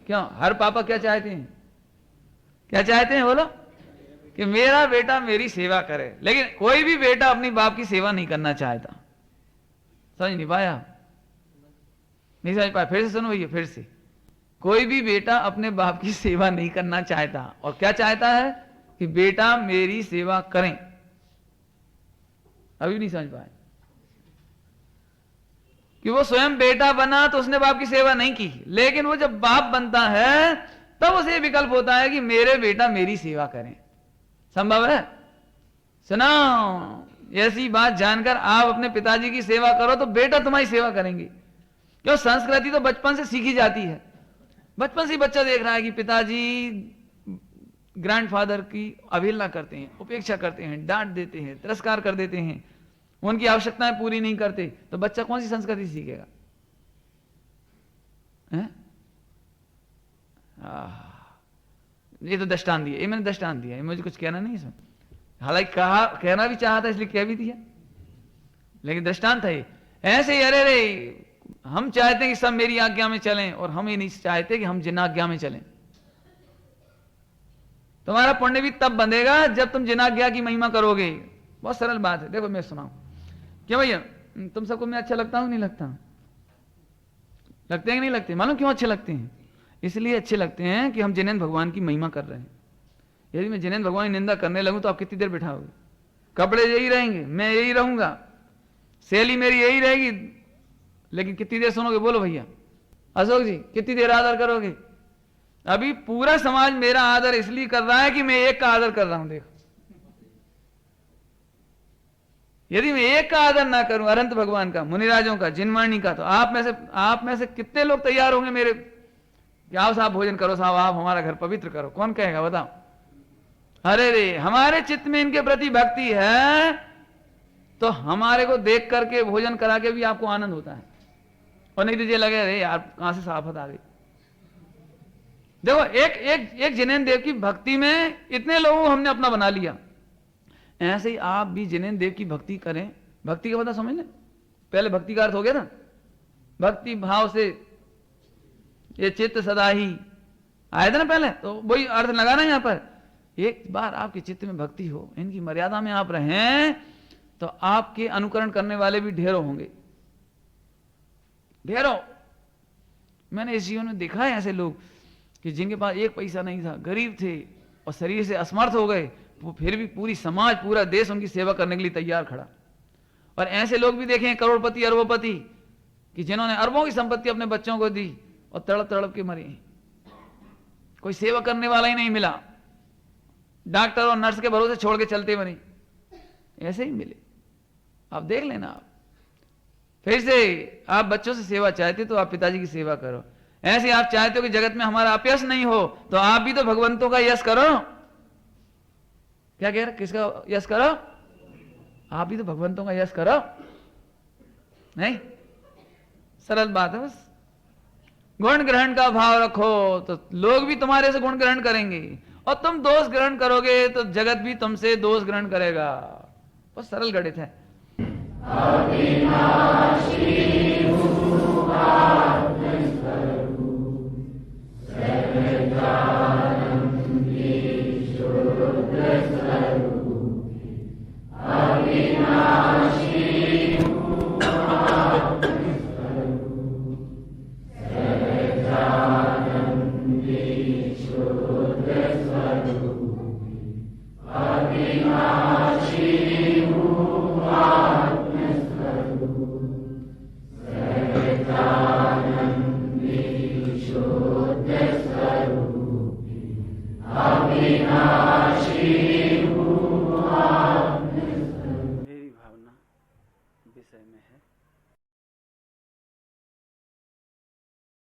क्यों हर पापा क्या चाहते हैं? क्या चाहते हैं बोलो? कि मेरा बेटा मेरी सेवा करे। लेकिन कोई भी बेटा अपनी बाप की सेवा नहीं करना चाहता। समझ नहीं पाया? नहीं समझ पाया? फिर से सुनो भैया, फिर से। कोई भी बेटा अपने बाप की सेवा नहीं करना चाहता, और क्या चाहता है? कि बेटा मेरी सेवा करें। अभी नहीं समझ पाए कि वो स्वयं बेटा बना तो उसने बाप की सेवा नहीं की, लेकिन वो जब बाप बनता है तब उसे विकल्प होता है कि मेरे बेटा मेरी सेवा करें। संभव है? सुनो, ऐसी बात जानकर आप अपने पिताजी की सेवा करो तो बेटा तुम्हारी सेवा करेंगे। क्यों? संस्कृति तो बचपन से सीखी जाती है। बचपन से ही बच्चा देख रहा है कि पिताजी ग्रैंडफादर की अवहेलना करते हैं, उपेक्षा करते हैं, डांट देते हैं, तिरस्कार कर देते हैं, उनकी आवश्यकताएं पूरी नहीं करते, तो बच्चा कौन सी संस्कृति सीखेगा? ये तो दृष्टांत दिया, ये मैंने दृष्टांत दिया, मुझे कुछ कहना नहीं इसमें। हालांकि कहना भी चाहा था इसलिए कह भी दिया, लेकिन दृष्टांत है। ऐसे ही अरे रे, हम चाहते हैं कि सब मेरी आज्ञा में चलें, और हम ये नहीं चाहते कि हम जिन आज्ञा में चलें। तुम्हारा पुण्य भी तब बंधेगा जब तुम जिन आज्ञा की महिमा करोगे। बहुत सरल बात है। देखो मैं सुनाऊं, क्यों भैया तुम सबको मैं अच्छा लगता हूं नहीं लगता? लगते हैं कि नहीं लगते? मालूम क्यों अच्छे लगते हैं? इसलिए अच्छे लगते हैं कि हम जिनेंद्र भगवान की महिमा कर रहे हैं। यदि मैं जिनेंद्र भगवान की निंदा करने लगूं तो आप कितनी देर बिठाओगे? कपड़े यही रहेंगे, मैं यही रहूंगा, शैली मेरी यही रहेगी, लेकिन कितनी देर सुनोगे? बोलो भैया अशोक जी, कितनी देर आदर करोगे? अभी पूरा समाज मेरा आदर इसलिए कर रहा है कि मैं एक का आदर कर रहा हूं। देखो, यदि मैं एक का आदर ना करूं, अनंत भगवान का, मुनिराजों का, जिनवाणी का, तो आप में से कितने लोग तैयार होंगे मेरे कि आओ साहब भोजन करो, साहब आप हमारा घर पवित्र करो? कौन कहेगा बताओ? अरे रे हमारे चित्त में इनके प्रति भक्ति है तो हमारे को देख करके भोजन करा के भी आपको आनंद होता है, और नहीं तो ये लगे अरे यार कहां से साफत आ गई। देखो एक एक एक जिनेन्द्र देव की भक्ति में इतने लोगों को हमने अपना बना लिया। ऐसे ही आप भी जिनेन्द्र देव की भक्ति करें। भक्ति का मतलब समझ लें, पहले भक्ति का अर्थ हो गया ना, भक्ति भाव से ये चित्त सदा ही आए थे ना पहले, तो वही अर्थ लगाना यहां पर। एक बार आपके चित्त में भक्ति हो, इनकी मर्यादा में आप रहें, तो आपके अनुकरण करने वाले भी ढेरों होंगे, ढेरों। मैंने इस जीवन में देखा है ऐसे लोग कि जिनके पास एक पैसा नहीं था, गरीब थे और शरीर से असमर्थ हो गए, वो फिर भी पूरी समाज पूरा देश उनकी सेवा करने के लिए तैयार खड़ा। और ऐसे लोग भी देखे हैं करोड़पति अरबोपति कि जिन्होंने अरबों की संपत्ति अपने बच्चों को दी और तड़प तड़प के मरे, कोई सेवा करने वाला ही नहीं मिला, डॉक्टर और नर्स के भरोसे छोड़ के चलते बने, ऐसे ही मिले। आप देख लेना। आप फिर से आप बच्चों से सेवा चाहते तो आप पिताजी की सेवा करो, ऐसे आप चाहते हो कि जगत में हमारा अपयश नहीं हो तो आप भी तो भगवंतों का यश करो। क्या कह रहे, किसका यश करो? आप भी तो भगवंतों का यश करो। नहीं, सरल बात है बस। गुण ग्रहण का भाव रखो तो लोग भी तुम्हारे से गुण ग्रहण करेंगे, और तुम दोष ग्रहण करोगे तो जगत भी तुमसे दोष ग्रहण करेगा। बस सरल गणित है। मेरी भावना विषय में है।